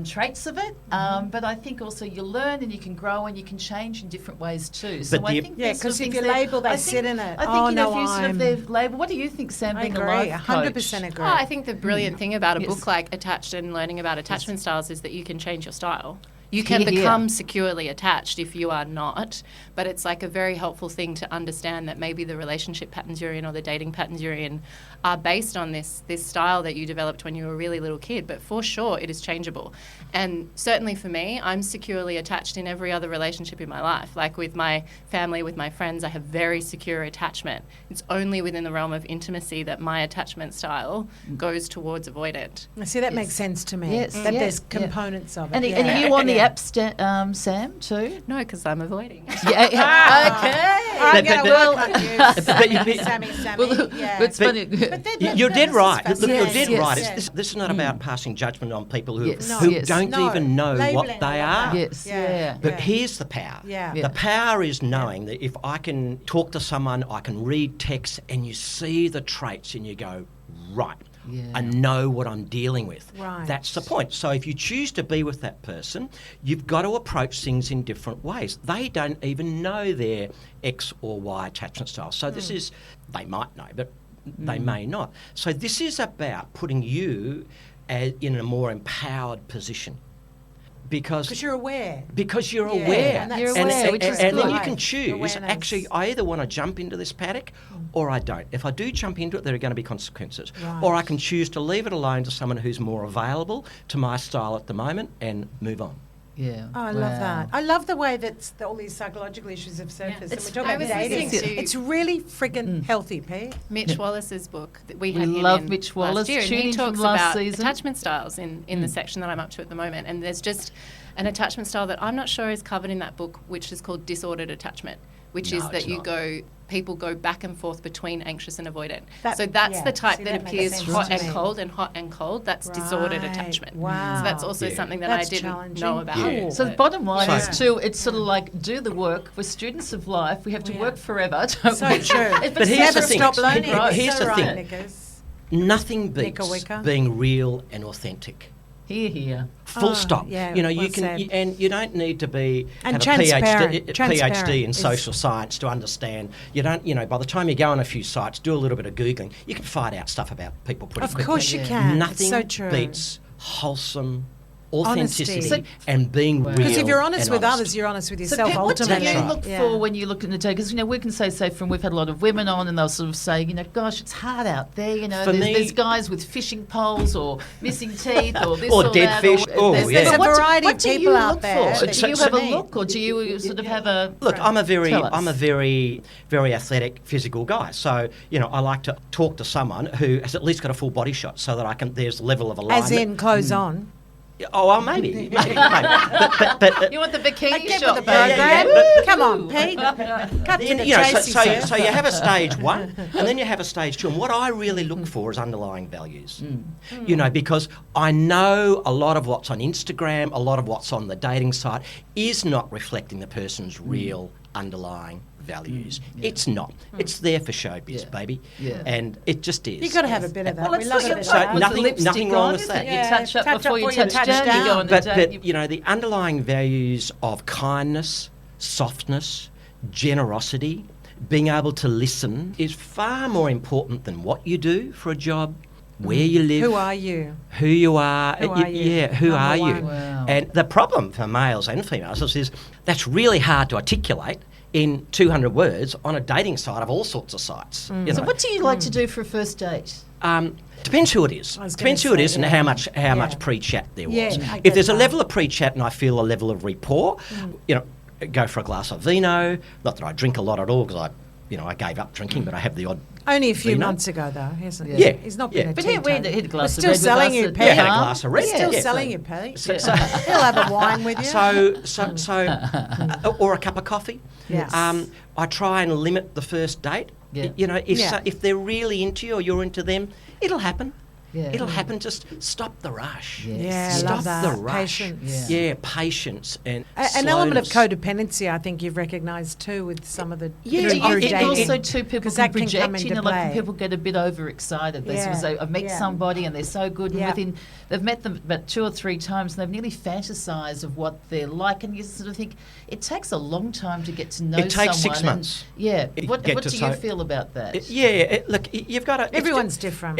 traits of it, but I think also you learn and you can grow and you can change in different ways too. So But I the- think Yeah, there's sort of 'cause if things you there- label, they I sit think- in it. I think Oh, if you no, sort of I'm- they've label. What do you think, Sam? I Being agree, a life 100% coach? agree. Oh, I think the brilliant thing about a Yes. book like Attached and learning about attachment styles is that you can change your style. You Here, can here. become securely attached if you are not, but it's like a very helpful thing to understand that maybe the relationship patterns you're in or the dating patterns you're in are based on this style that you developed when you were a really little kid, but for sure it is changeable. And certainly for me, I'm securely attached in every other relationship in my life. Like with my family, with my friends, I have very secure attachment. It's only within the realm of intimacy that my attachment style goes towards avoidant. I see, that makes sense to me. Yes, That yeah, there's yeah. components of it. And, yeah. and are you on the Yeah. app, Sam, too? No, because I'm avoiding. Yeah. I'm But- going to but- work on you, Sammy. Well, Yeah. it's funny. You're dead right. Look, you're Yes, dead yes. right. Yeah. This is not about passing judgment on people who, Yes. No. who Yes. don't No. even know Labelling what all they of are. that. Yes, yeah. But here's the power. Yeah. Yeah. The power is knowing that if I can talk to someone, I can read text, and you see the traits and you go, right, Yeah. I know what I'm dealing with. Right. That's the point. So if you choose to be with that person, you've got to approach things in different ways. They don't even know their X or Y attachment style. So this is, they might know, but they may not. So this is about putting you in a more empowered position. Because you're aware. Because you're Yeah, aware. and that's You're and- aware, and- which is and then good. you can choose, Awareness. actually, I either want to jump into this paddock or I don't. If I do jump into it, there are going to be consequences. Right. Or I can choose to leave it alone to someone who's more available to my style at the moment and move on. Yeah. Oh, I love Wow. that. I love the way that all these psychological issues have surfaced. It's- And we're talking I about was dating. listening to- It's really friggin' healthy, Pete. Mitch Wallace's book. That we We had him love in Mitch last Wallace. year, and Tune he in from talks last about season. attachment styles in the section that I'm up to at the moment. And there's just an attachment style that I'm not sure is covered in that book, which is called disordered attachment, which is No, that it's people go back and forth between anxious and avoidant. That- So that's yeah, the type see, that that makes appears sense hot to and me. cold and hot and cold. That's disordered Right. attachment. Wow. So that's also Yeah. something that That's I didn't challenging. know about. Yeah. So the bottom line So- is too, it's sort of like do the work. We're students of life. We have to Yeah. work forever. Don't So we? true. But here's Never the thing. stop learning. Right. Here's So the right, thing. Nickers. Nothing beats Wicca. being real and authentic. Here. Full Oh, stop. yeah, You know, well you can, said. and you don't need to be And have a transparent. PhD Transparent in is- social science to understand. You don't, you know, by the time you go on a few sites, do a little bit of googling, you can find out stuff about people pretty Of quickly. course you Yeah. can. Nothing It's so true. beats wholesome Honesty. authenticity So- and being real. Because if you're honest and with honest. others, you're honest with So, yourself. Pete, what do ultimately, you look Yeah. for when you look in the day? Because, you know, we can say from we've had a lot of women on and they'll sort of say, you know, gosh, it's hard out there, you know, For me- there's guys with fishing poles or missing teeth or this Or or dead that. fish. Oh, there's- yeah. There's a what do- variety what of do you people out look there for? that Do you to have a me- look or do you sort of have a... Look, I'm a Tell us. very athletic, physical guy. So, you know, I like to talk to someone who has at least got a full body shot so that I can, there's a level of alignment. As in clothes on. Oh, well, maybe. But You want the bikini Get shot, with the yeah, program. yeah, yeah, Come on, Pete. Cut to the you know, chase, so, he said. so you have a stage one, and then you have a stage two. And what I really look for is underlying values. You know, because I know a lot of what's on Instagram, a lot of what's on the dating site is not reflecting the person's real underlying values. It's not. It's there for showbiz, Yeah. baby. Yeah. And it just is. You've got to have a bit of that. Well, we it's love like a bit of So that. with the nothing- lipstick nothing wrong on, with isn't that. it? Yeah, You touch up touch before up you before you touch touch down. You go down. on a But, date. you know, the underlying values of kindness, softness, generosity, being able to listen is far more important than what you do for a job, where you live, Who are you? who you are. Who are you? Yeah, who Number are you? one. Wow. And the problem for males and females is that's really hard to articulate in 200 words on a dating site of all sorts of sites. You So know. what do you like to do for a first date? Depends who it is. I was Depends gonna who it say, is and yeah. how much Yeah. pre-chat there was. Yeah, I If get there's a that. level of pre-chat and I feel a level of rapport, you know, go for a glass of vino. Not that I drink a lot at all because I gave up drinking, but I have the odd. Only a few Vino? months ago, though, hasn't he? Yeah. He's not Yeah. been a But he had teetotaler. a glass We're of still red with selling us you, at Pete. Yeah, had a Bar. glass of red. We're still Yeah. selling you, Pete. So- He'll have a wine with you. Or a cup of coffee. Yes. I try and limit the first date. Yeah. You know, Yeah. if they're really into you or you're into them, it'll happen. Yeah. It'll happen. Just stop the rush. Yes. Yeah, I Stop love that. the rush. Patience. Yeah. Patience and An element of slowness. codependency, I think you've recognised too with some of the Yeah, Do you through think dating. also too people 'Cause can that can project, come you into know, like play. people get a bit overexcited. They sort of Yeah, say, I've met yeah. somebody and they're so good Yeah. and they've met them about 2 or 3 times and they've nearly fantasised of what they're like and you sort of think, it takes a long time to get to know someone. It takes 6 and- months. Yeah. It What get do to you so- feel about that? Look, you've got to. Everyone's different.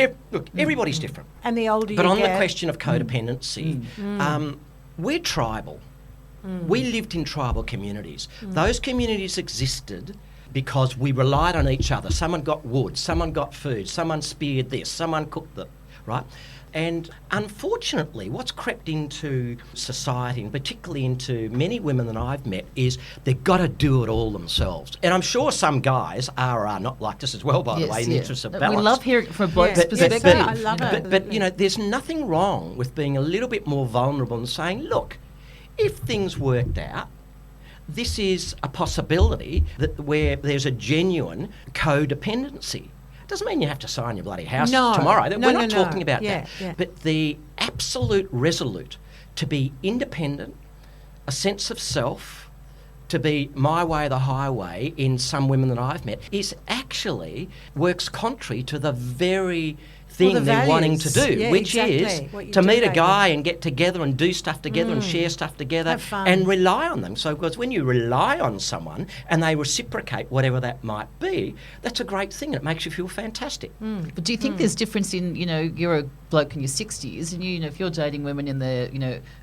Everybody's different. And the older But you on get, the question of codependency, we're tribal. We lived in tribal communities. Those communities existed because we relied on each other. Someone got wood, someone got food, someone speared this, someone cooked that, right? And unfortunately, what's crept into society, and particularly into many women that I've met, is they've got to do it all themselves. And I'm sure some guys are or are not like this as well, by the way, in the interest of balance. We love hearing it from a bloke's Yeah. perspective. Yes, I love it. But, you know, there's nothing wrong with being a little bit more vulnerable and saying, look, if things worked out, this is a possibility that where there's a genuine codependency. Doesn't mean you have to sign your bloody house No. tomorrow. No, We're no, not no. talking about Yeah, that. yeah. But the absolute resolute to be independent, a sense of self, to be my way or the highway in some women that I've met is actually works contrary to the very thing the they're wanting to values. do, Yeah, which exactly. What is you to do meet a value. guy and get together and do stuff together and share stuff together Have fun. and rely on them. So, because when you rely on someone and they reciprocate whatever that might be, that's a great thing. It makes you feel fantastic. But do you think there's difference in, you're a bloke in your 60s and if you're dating women in their,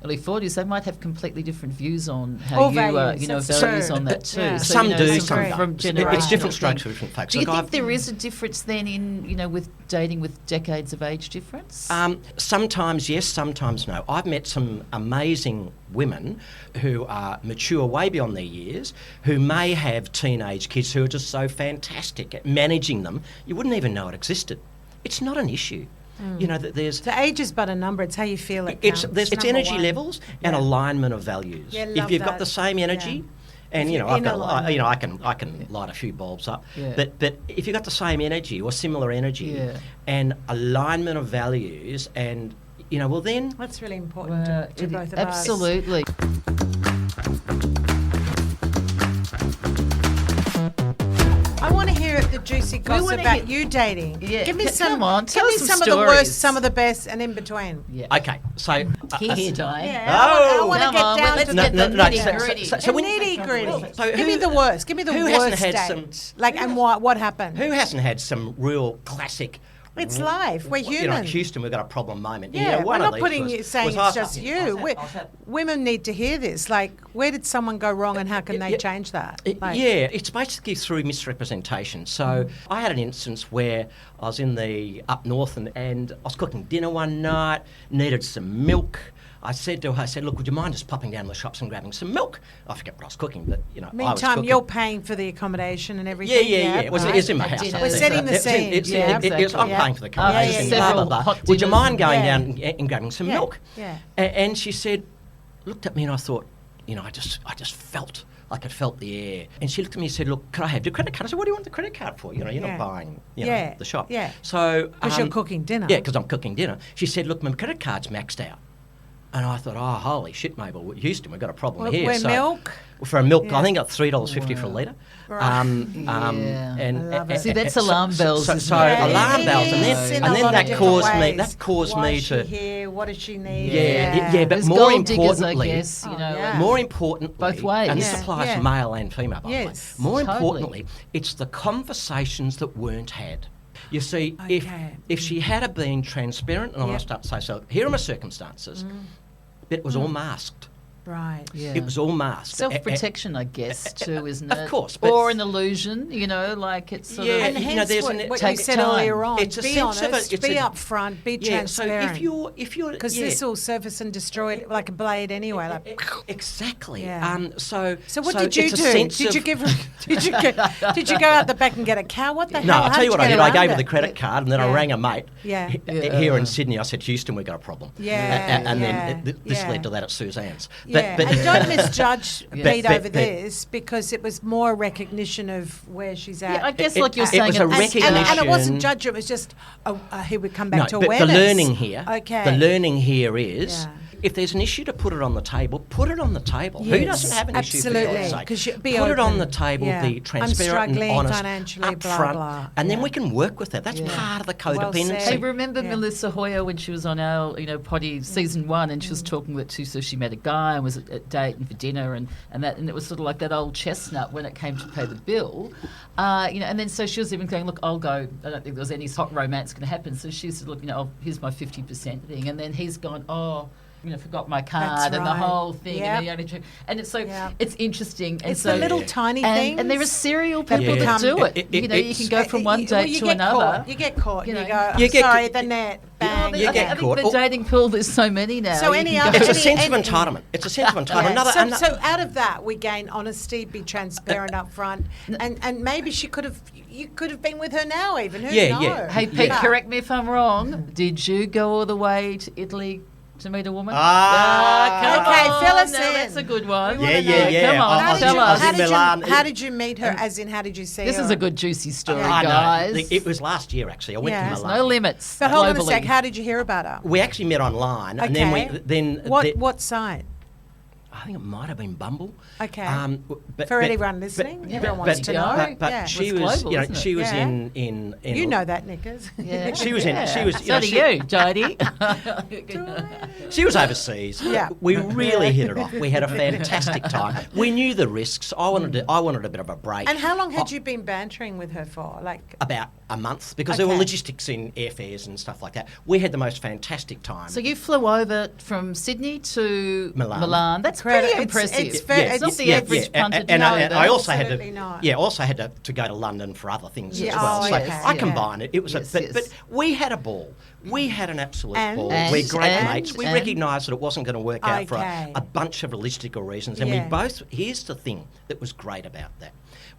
early 40s, they might have completely different views on how Or you, values, that's values true. on that too. Yeah. So, Some do, some some come don't. from It's generational different strokes thing. for different folks. Do you Like think there is a difference then in, with dating with decades of age difference? Sometimes yes, sometimes no. I've met some amazing women who are mature way beyond their years, who may have teenage kids who are just so fantastic at managing them, you wouldn't even know it existed. It's not an issue. There's... The age is but a number. It's how you feel it It's counts. it's Number energy one. levels and alignment of values. Yeah, if love you've got that. the same energy, and If you're I've in got alignment. I can light a few bulbs up, Yeah. but if you've got the same energy or similar energy Yeah. and alignment of values, and well then That's really important to both of us. absolutely. I want to hear the juicy gossip wanna about hear- you dating. Yeah, Give me some. come on, give tell me us some some of the stories. worst, some of the best, and in between. Yeah. okay. So Here, Diane. Yeah, I want to Come get on, down let's to get the the nitty nitty-gritty. So when nitty gritty. So Give me who- the worst. Give me the who hasn't worst had date. some- And what happened? who hasn't had some real classic? It's life. We're human. Houston, we've got a problem moment. Yeah, we're one of not these putting was- you saying was it's I- just I- you. Women need to hear this. Like, where did someone go wrong, and how can they change that? Like, Yeah, it's basically through misrepresentation. So I had an instance where I was in the up north and I was cooking dinner one night, needed some milk. I said to her, look, would you mind just popping down to the shops and grabbing some milk? I forget what I was cooking, but I was Meantime, cooking. you're paying for the accommodation and everything. Yeah. It was in my house. Dinner. We're setting the scene. exactly. I'm paying for the Yeah, accommodation. yeah, blah, yeah. blah, blah. Hot Would you dinners mind going and- down and grabbing some Yeah, milk? yeah. And she said, looked at me and I thought, I just felt like it felt the air. And she looked at me and said, look, can I have your credit card? I said, what do you want the credit card for? You're Yeah. not buying Yeah, the shop. yeah. So, Because you're cooking dinner. Yeah, because I'm cooking dinner. She said, look, my credit card's maxed out. And I thought, oh, holy shit, Mabel, Houston, we've got a problem here. Where So- milk? For a milk, Yeah. I think I got $3.50 for a litre. Right. Yeah. And I love it. See, that's alarm bells, So, isn't it? alarm it bells, and is in then a lot of that different caused me. ways. That caused Why me is to. she here? What does she need? Yeah, but There's more gold diggers, I importantly, guess, yeah. more importantly, Both ways. and this Yeah, applies yeah. male and female, by the way. Yes, More totally. importantly, it's the conversations that weren't had. You see, Okay. if she had been transparent and honest up to say, so here are my circumstances, but it was all masked. Right. Yeah. It was all masked. Self-protection, I guess, too, isn't it? Of course, but- Or an illusion, like it's sort Yeah, of... And you know, hence there's what an- you takes said time. earlier on, It's a be sense of it, honest, it's be a- upfront, be Yeah, so transparent. if you're, Because yeah. this will surface and destroy it like a blade anyway. Like, Exactly. Yeah. So what did you it's a do? sense Did you of- give her? Did you go out the back and get a cow? What the No, hell? I'll How tell you what I get did. I around gave her it? the credit card, and then I Yeah. rang a mate Yeah. here in Sydney. I said, Houston, we've got a problem. Yeah, And yeah, then this yeah. led to that at Suzanne's. Yeah, and don't misjudge Pete but- over but- this because it was more a recognition of where she's at. Yeah, I guess It- like you're it saying... was a it's- recognition. And it wasn't judgment, it was just, here we come back No, to but awareness. the learning here, Okay. the learning here is, Yeah. if there's an issue to put it on the table, put it on the table. Who Yes, doesn't have an issue for absolutely, God's sake? 'cause you- be put it on open. the table, Yeah. be I'm transparent and struggling honest, financially, blah, upfront, blah. and then Yeah. we can work with that. That's Yeah. part of the Well codependency. said. Hey, remember Yeah. Melissa Hoyer when she was on our, Poddy season 1, and she was talking that so she met a guy and was at a date and for dinner and it was sort of like that old chestnut when it came to pay the bill, and then so she was even going, look, I'll go. I don't think there was any hot romance going to happen. So she said, look, here's my 50% thing, and then he's gone, forgot my card and the right. whole thing, Yep. and it's so Yep. it's interesting. And It's so the little tiny and, things. and there are serial that people that become- do it. It- you it's- can go from one Well, date you to get another. Caught. You get caught. You You, know. go, You get sorry, ca- the net, Oh, bang. You I get think caught. the Or- dating pool, there's so many now. So You any can other- go- It's a sense of any- entitlement. It's a sense of entitlement. Yeah. Another, So out of that, we gain honesty, be transparent up front, and maybe you could have been with her now even. Who Yeah, knows? yeah. Hey, Pete, Yeah. correct me if I'm wrong. Did you go all the way to Italy to meet a woman? Ah, come okay, on. fill us No, in. That's a good one. Yeah, yeah, yeah. Come on, I was tell in- I us. was in Milan. How did you meet her? As in, how did you see This her? is a good juicy story, Yeah. guys. No, it was last year actually. I went Yeah. to There's Milan. No limits But hold on a globally. sec. How did you hear about her? We actually met online, and then Okay. then What site? I think it might have been Bumble. Okay. But, For anyone listening, everyone wants to know. But Yeah. she It's was, global, you know, isn't it? she was Yeah. in You know that, Nickers. Yeah. She was in. Yeah. She was. So do you, Jodie. She was overseas. Yeah. We really hit it off. We had a fantastic time. We knew the risks. I wanted a bit of a break. And how long had you been bantering with her for? Like, About a month, because there were Okay. logistics in airfares and stuff like that. We had the most fantastic time. So you flew over from Sydney to Milan. That's Incredible. pretty It's- impressive. it's very- It's not the it's- average yeah. punter. And to know I that. also had Absolutely to, not. also had to go to London for other things Yeah, as well. oh, So okay, I yeah. combined it. It was Yes, but yes. we had a ball. We had an absolute And- ball. And- We're great and- mates. We and- recognised that it wasn't going to work out for Okay. a bunch of logistical reasons, and Yeah. we both. Here's the thing that was great about that.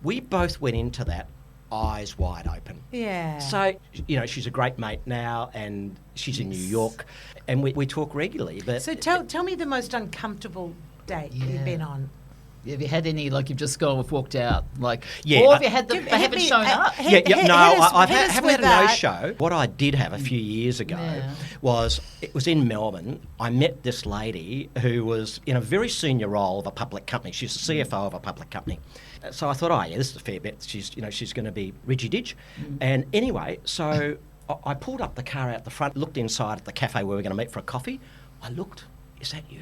We both went into that eyes wide open. yeah. So, you know, she's a great mate now, and she's in New York, and we talk regularly. But So tell me the most uncomfortable date Yeah. you've been on. Have you had any, like, you've just gone and walked out? Like, Yeah, or have you had them, Give- they hit haven't me- shown up? hit- no, hit us- I hit us haven't with had a that. no-show. What I did have a few years ago Yeah. was, it was in Melbourne. I met this lady who was in a very senior role of a public company. She's the CFO of a public company. So I thought, oh yeah, this is a fair bet. She's going to be Ridgy-Didge. And anyway, so I pulled up the car out the front, looked inside at the cafe where we were going to meet for a coffee. I looked, is that you?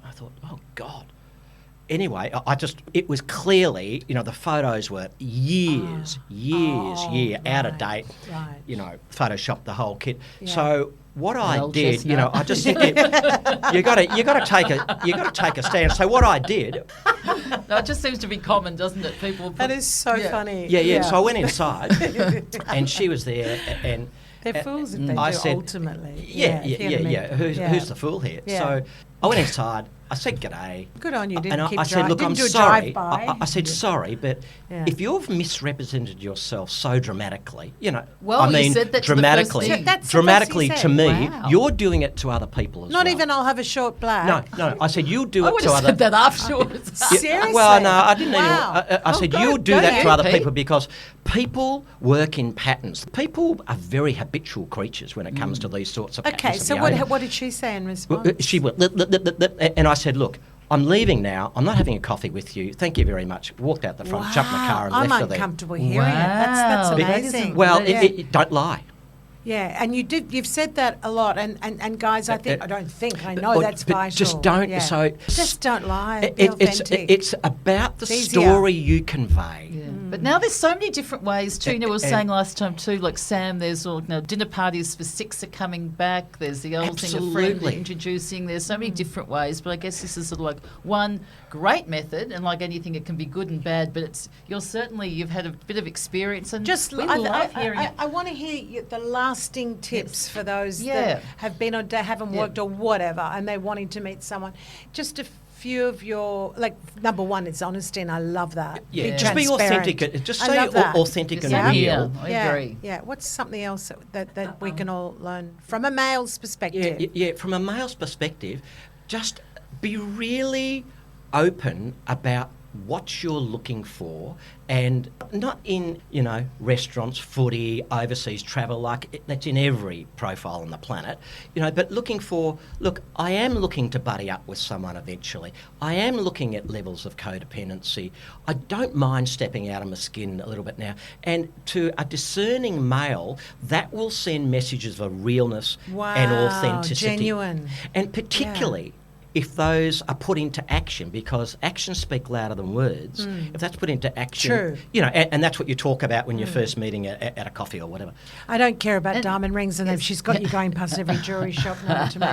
I thought, oh God. Anyway, it was clearly, the photos were years out of date. Right. Photoshopped the whole kit. Yeah. So what I old did, chestnut. I just think you got to take a stand. So what I did, No, it just seems to be common, doesn't it? People. That is so funny. yeah. So I went inside, and she was there, and They're fools if they I do, said, ultimately. Yeah. if you know what I mean. Who's the fool here? Yeah. So I went inside. I said g'day. Good on you. Didn't And keep I said, look, didn't I'm do a sorry. drive-by. I said, sorry, but Yeah. if you've misrepresented yourself so dramatically, Well, I you mean, said that to the dramatically, first thing. That's the dramatically first to he me, said. Wow. you're doing it to other people as well. Not even I'll have a short black. No. I said, you do I it would to have other said that afterwards. Yeah, Seriously? Well, no, I didn't Wow. even. I said, go- you do go that you, to other Pete. people because people work in patterns. People are very habitual creatures when it comes to these sorts of Okay, patterns. of so behaviour. what did she say in response? Well, she went, and I said, look, I'm leaving now. I'm not having a coffee with you. Thank you very much. Walked out the front, jumped in the car, and I'm left her there. uncomfortable hearing it. That's Wow, that amazing. isn't- Well, Yeah. don't lie. Yeah, and you've said that a lot, and guys, I know But- that's but vital. just don't- Yeah. so- just don't lie. Be authentic. It's about the It's easier. story you convey. Yeah. But now there's so many different ways too. We were And- saying last time too, like Sam, there's all dinner parties for 6 are coming back. There's the old thing of friend Absolutely. introducing. There's so many different ways, but I guess this is sort of like one great method, and like anything, it can be good and bad. But you've had a bit of experience, and Just we love hearing it. I want to hear the lasting tips for those Yeah. that have been or haven't worked or whatever, and they're wanting to meet someone. Just a few of your, like, number one, it's honesty, and I love that. Yeah, just be transparent. authentic. Just I say love that. authentic Yes, and yeah. real. I agree. Yeah. What's something else that we can all learn from a male's perspective? Yeah, from a male's perspective, just be really open about what you're looking for, and not in, restaurants, footy, overseas travel, like that's in every profile on the planet, but look, I am looking to buddy up with someone eventually. I am looking at levels of codependency. I don't mind stepping out of my skin a little bit now. And to a discerning male, that will send messages of realness and Wow, authenticity. genuine. And particularly if those are put into action, because actions speak louder than words. If that's put into action, True. and that's what you talk about when you're first meeting at a coffee or whatever. I don't care about diamond rings, and if she's got you going past every jewelry shop.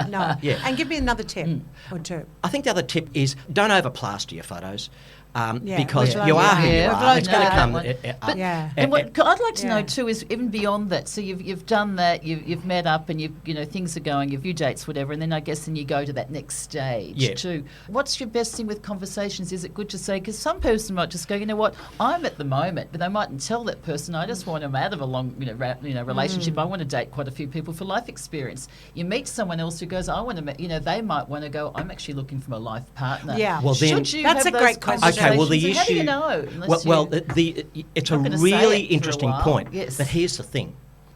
No. Yeah. And give me another tip or two. I think the other tip is don't overplaster your photos. Yeah, Because we've you learned are who that. you We've are. learned It's going to that. come. But- Yeah. And what I'd like to know Yeah. too is even beyond that. So you've done that, you've met up, and things are going, you've few dates, whatever, and then I guess you go to that next stage Yeah. too. What's your best thing with conversations? Is it good to say, because some person might just go, you know what, I'm at the moment, but they mightn't tell that person, I just want them out of a long relationship. I want to date quite a few people for life experience. You meet someone else who goes, I want to, they might want to go, I'm actually looking for a life partner. Yeah. Well, then- Should you That's have a those great question. Okay, well, the conversations? And how do issue. you know? Unless Well, you- it's a not gonna say really it for a interesting while. point. Yes. But here's the thing: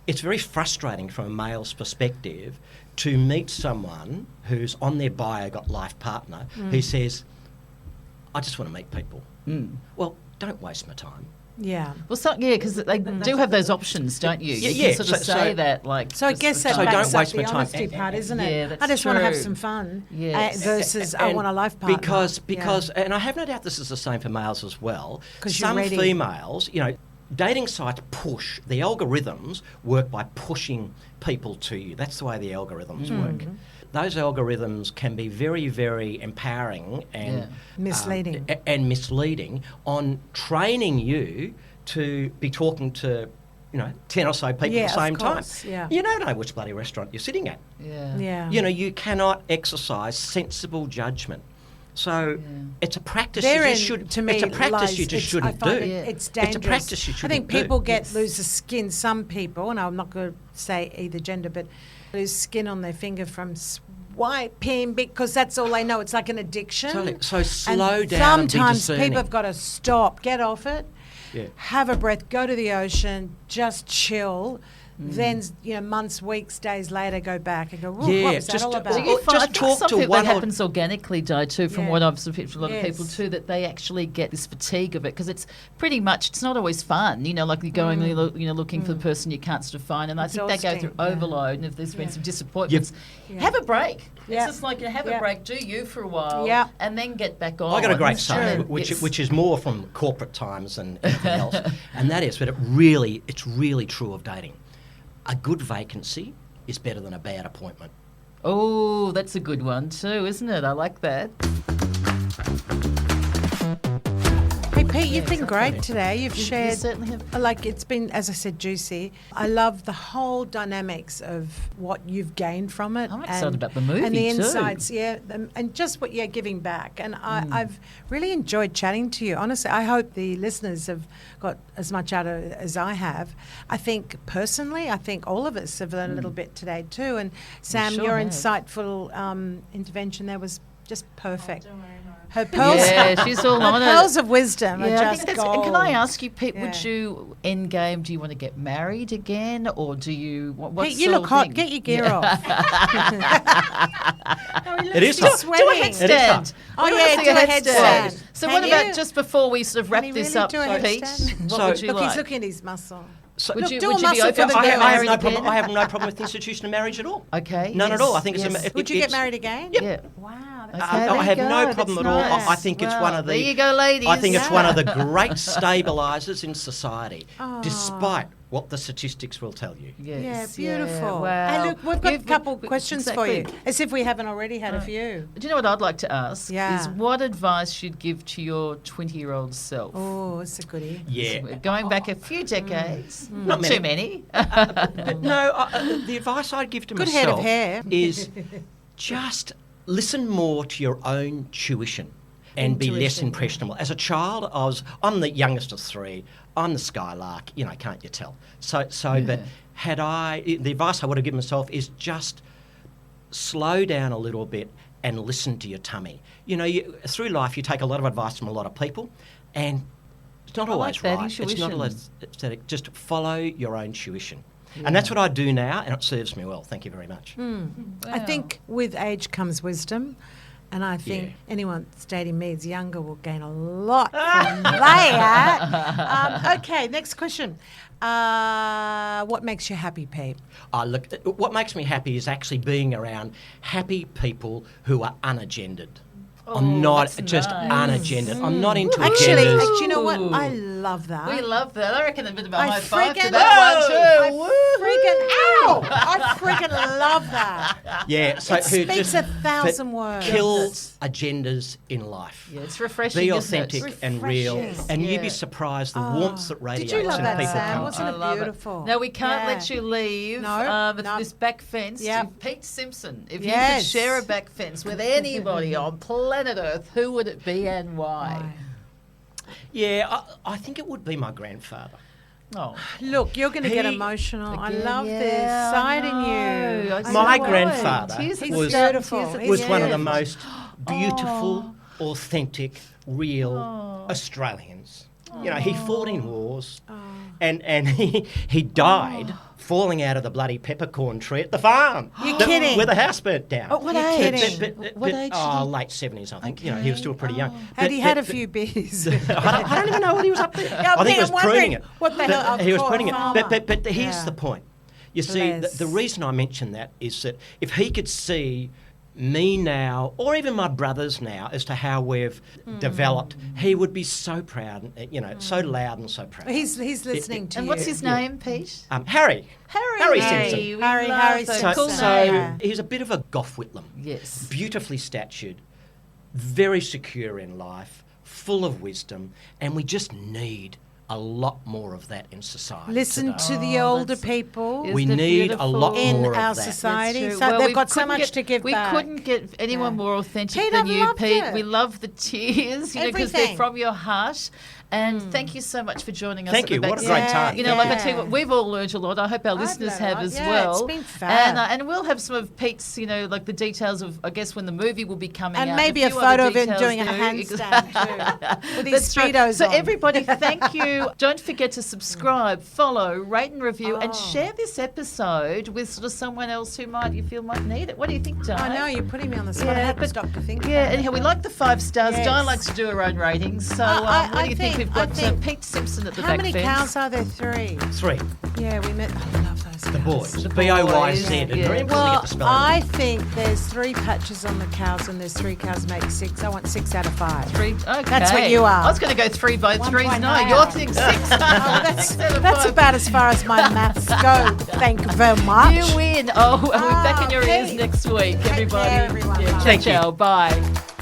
it's very frustrating from a male's perspective to meet someone who's on their bio got life partner who says, I just want to meet people. Well, don't waste my time. Yeah. Well, because they do have those options, don't you? Yeah, You can sort of say that, like. So I guess that So backs don't up waste the my time. honesty part, isn't it? Yeah, that's I just want to have true. some fun Yes. versus I want a life partner. Because, and I have no doubt this is the same for males as well. 'Cause you're some ready. females, dating sites the algorithms work by pushing people to you. That's the way the algorithms work. Those algorithms can be very, very empowering and Misleading. and misleading on training you to be talking to 10 or so people at the same time. Yeah. You don't know which bloody restaurant you're sitting at. Yeah. Yeah. You cannot exercise sensible judgment. So it's a practice Therein, you should. to me, it's a practice you just shouldn't do. It's dangerous. It's a practice you shouldn't I think do. people lose the skin. Some people, and I'm not going to say either gender, but lose skin on their finger from swiping because that's all they know. It's like an addiction. Totally. So slow down and be sometimes discerning. people have got to stop, get off it, Yeah. have a breath, go to the ocean, just chill. Then, months, weeks, days later, go back and go, what was that all about? Do you Or find, just I think talk some to people, one that or- happens organically, Di, too, from Yeah. what I've sort of a lot of people Yes. too, that they actually get this fatigue of it because it's pretty much, it's not always fun, like you're going, looking for the person you can't sort of find. And I think they go through Exhausting, yeah. overload, and if there's been some disappointments, Yeah. have a break. Yeah. It's just like have Yeah. a break, do you for a while, Yeah. and then get back on. I got a great And saying, then which it's- which is more from corporate times than anything else, and that is, but it's really true of dating. A good vacancy is better than a bad appointment. Oh, that's a good one too, isn't it? I like that. Hey, Pete, you've been great today. You've You shared, certainly have. it's been, as I said, juicy. I love the whole dynamics of what you've gained from it. I'm excited about the movie and the too. insights, and just what you're giving back. And I've really enjoyed chatting to you. Honestly, I hope the listeners have got as much out of it as I have. I think personally, all of us have learned a little bit today too. And Sam, sure your have. insightful intervention there was just perfect. Her pearls, Yeah, she's all her on it. pearls of wisdom are Yeah, I just think gold. and can I ask you, Pete, Yeah. would you end game? Do you want to get married again, or do you? What Pete, you sort look of hot. thing? Get your gear off. It is He's hot. sweating. Do a headstand. Oh, I wanna yeah, see do a a headstand. So Can what about you? just before we sort of wrap he this really up, do a Pete? headstand? What So- would you Look, like? he's looking at his muscle. So, Would you do a be muscle open for to the get girls. married no again? problem. I have no problem with the institution of marriage at all. Okay. None at yes, all. I think yes. Would you get married again? Yeah. Wow. Okay, That's there I you have go. no That's problem at all. nice. I think it's Wow. one of the. There you go, ladies. I think it's Yeah. one of the great stabilisers in society, despite what the statistics will tell you. Yes, Yeah, beautiful. Wow. Hey, look, we've got a You've- couple questions for you, exactly. as if we haven't already had a few. Do you know what I'd like to ask? Yeah. Is what advice you'd give to your 20-year-old self? Oh, it's a goodie. Yeah. We're going back a few decades. Not Too many. But no, the advice I'd give to Good myself head of hair. is just listen more to your own tuition and be less Intuition. impressionable. As a child, I'm the youngest of three. I'm the skylark, can't you tell? So, but the advice I would have given myself is just slow down a little bit and listen to your tummy. Through life, you take a lot of advice from a lot of people, and it's not always that, right. It's not intuition. always aesthetic. Just follow your own tuition. And that's what I do now, and it serves me well. Thank you very much. I think with age comes wisdom. And I think Yeah. anyone that's dating me is younger will gain a lot from that. Okay, next question. What makes you happy, Pete? Look, what makes me happy is actually being around happy people who are unagendered. I'm not that's just nice. unagendered. I'm not into Actually, agendas. you know what? Ooh. I love that. We love that. I reckon a bit of a I high five to friggin' that one I too. friggin' love that. Yeah, so It who speaks just 1,000 words. kill agendas in life. Yeah, it's refreshing. Be isn't it? authentic and real, Refreshing. and you'd Yeah. be surprised the warmth that Did radiates you love when that, people Sam? come Wasn't I it love beautiful? No, we can't Yeah. let you leave No, with no. this back fence. Yep. If Pete Simpson, if Yes. you could share a back fence with anybody on planet Earth, who would it be and why? Yeah, I think it would be my grandfather. Oh, Look, you're going to get He- emotional. I Again, love yeah, this side in I you. know. I My love it. grandfather Tears He's was beautiful. tears was He's one of the beautiful. most beautiful, authentic, real Australians. He fought in wars, and he died falling out of the bloody peppercorn tree at the farm. You're kidding. Where the house burnt down. Oh, what You're age? kidding. What age? Late 70s, I think. You know, he was still pretty young. Had he had a few beers? I don't even know what he was up there. Yeah, I think he was I'm wondering pruning it. what the hell- He was poor pruning it. farmer. But here's Yeah. the point. You see, Bless. the reason I mention that is that if he could see me now, or even my brothers now, as to how we've developed, he would be so proud, so loud and so proud. He's listening to And you. what's his name, Pete? Harry. Harry Simpson. We Harry love those So, cool Simpson. names. Yeah. he's a bit of a Gough Whitlam. Yes. Beautifully statured, very secure in life, full of wisdom, and we just need a lot more of that in society. Listen today. to the Oh, older that's- people Isn't We it need a lot beautiful? in more of our that. society. That's So true. Well, they've we got so couldn't much get- to give we back. couldn't get anyone Yeah. more authentic Pete, than I've you, loved Pete. it. We love the tears, because they're Everything. from your heart. And thank you so much for joining us. Thank at the you. What a Backstage. great time. You know, like I tell you Yeah. what, we've all learned a lot. I hope our I've listeners learned a have lot. as Yeah, well. it's been fab. And we'll have some of Pete's, like the details of, I guess, when the movie will be coming out. And maybe a few other photo of him details doing a too. handstand too, with his That's right. Speedos So on. everybody, thank you. Don't forget to subscribe, follow, rate and review, and share this episode with sort of someone else who you feel might need it. What do you think, Di? I know, you're putting me on the spot. I Yeah, hadn't but- stopped to think Yeah, about anyhow, we like the 5 stars. Yes. Di likes to do her own ratings. So I what do you think? We've I got think- Pete Simson at the How back many fence. cows are there? 3. 3. Yeah, we met. I love those The cows. boys. BOYZ. Yeah. And very important to Well, get the spelling. I think there's 3 patches on the cows and there's 3 cows make 6. I want 6 out of 5. 3. Okay. That's what you are. I was going to go 3 by 3. 1.9. No, you're thinking 6. Oh, that's about as far as my maths go. Thank you very much. You win. Oh, and we're back in your ears Pete. next week, Take everybody. care, everyone. Yeah, Bye. ciao, Thank you. ciao. Bye.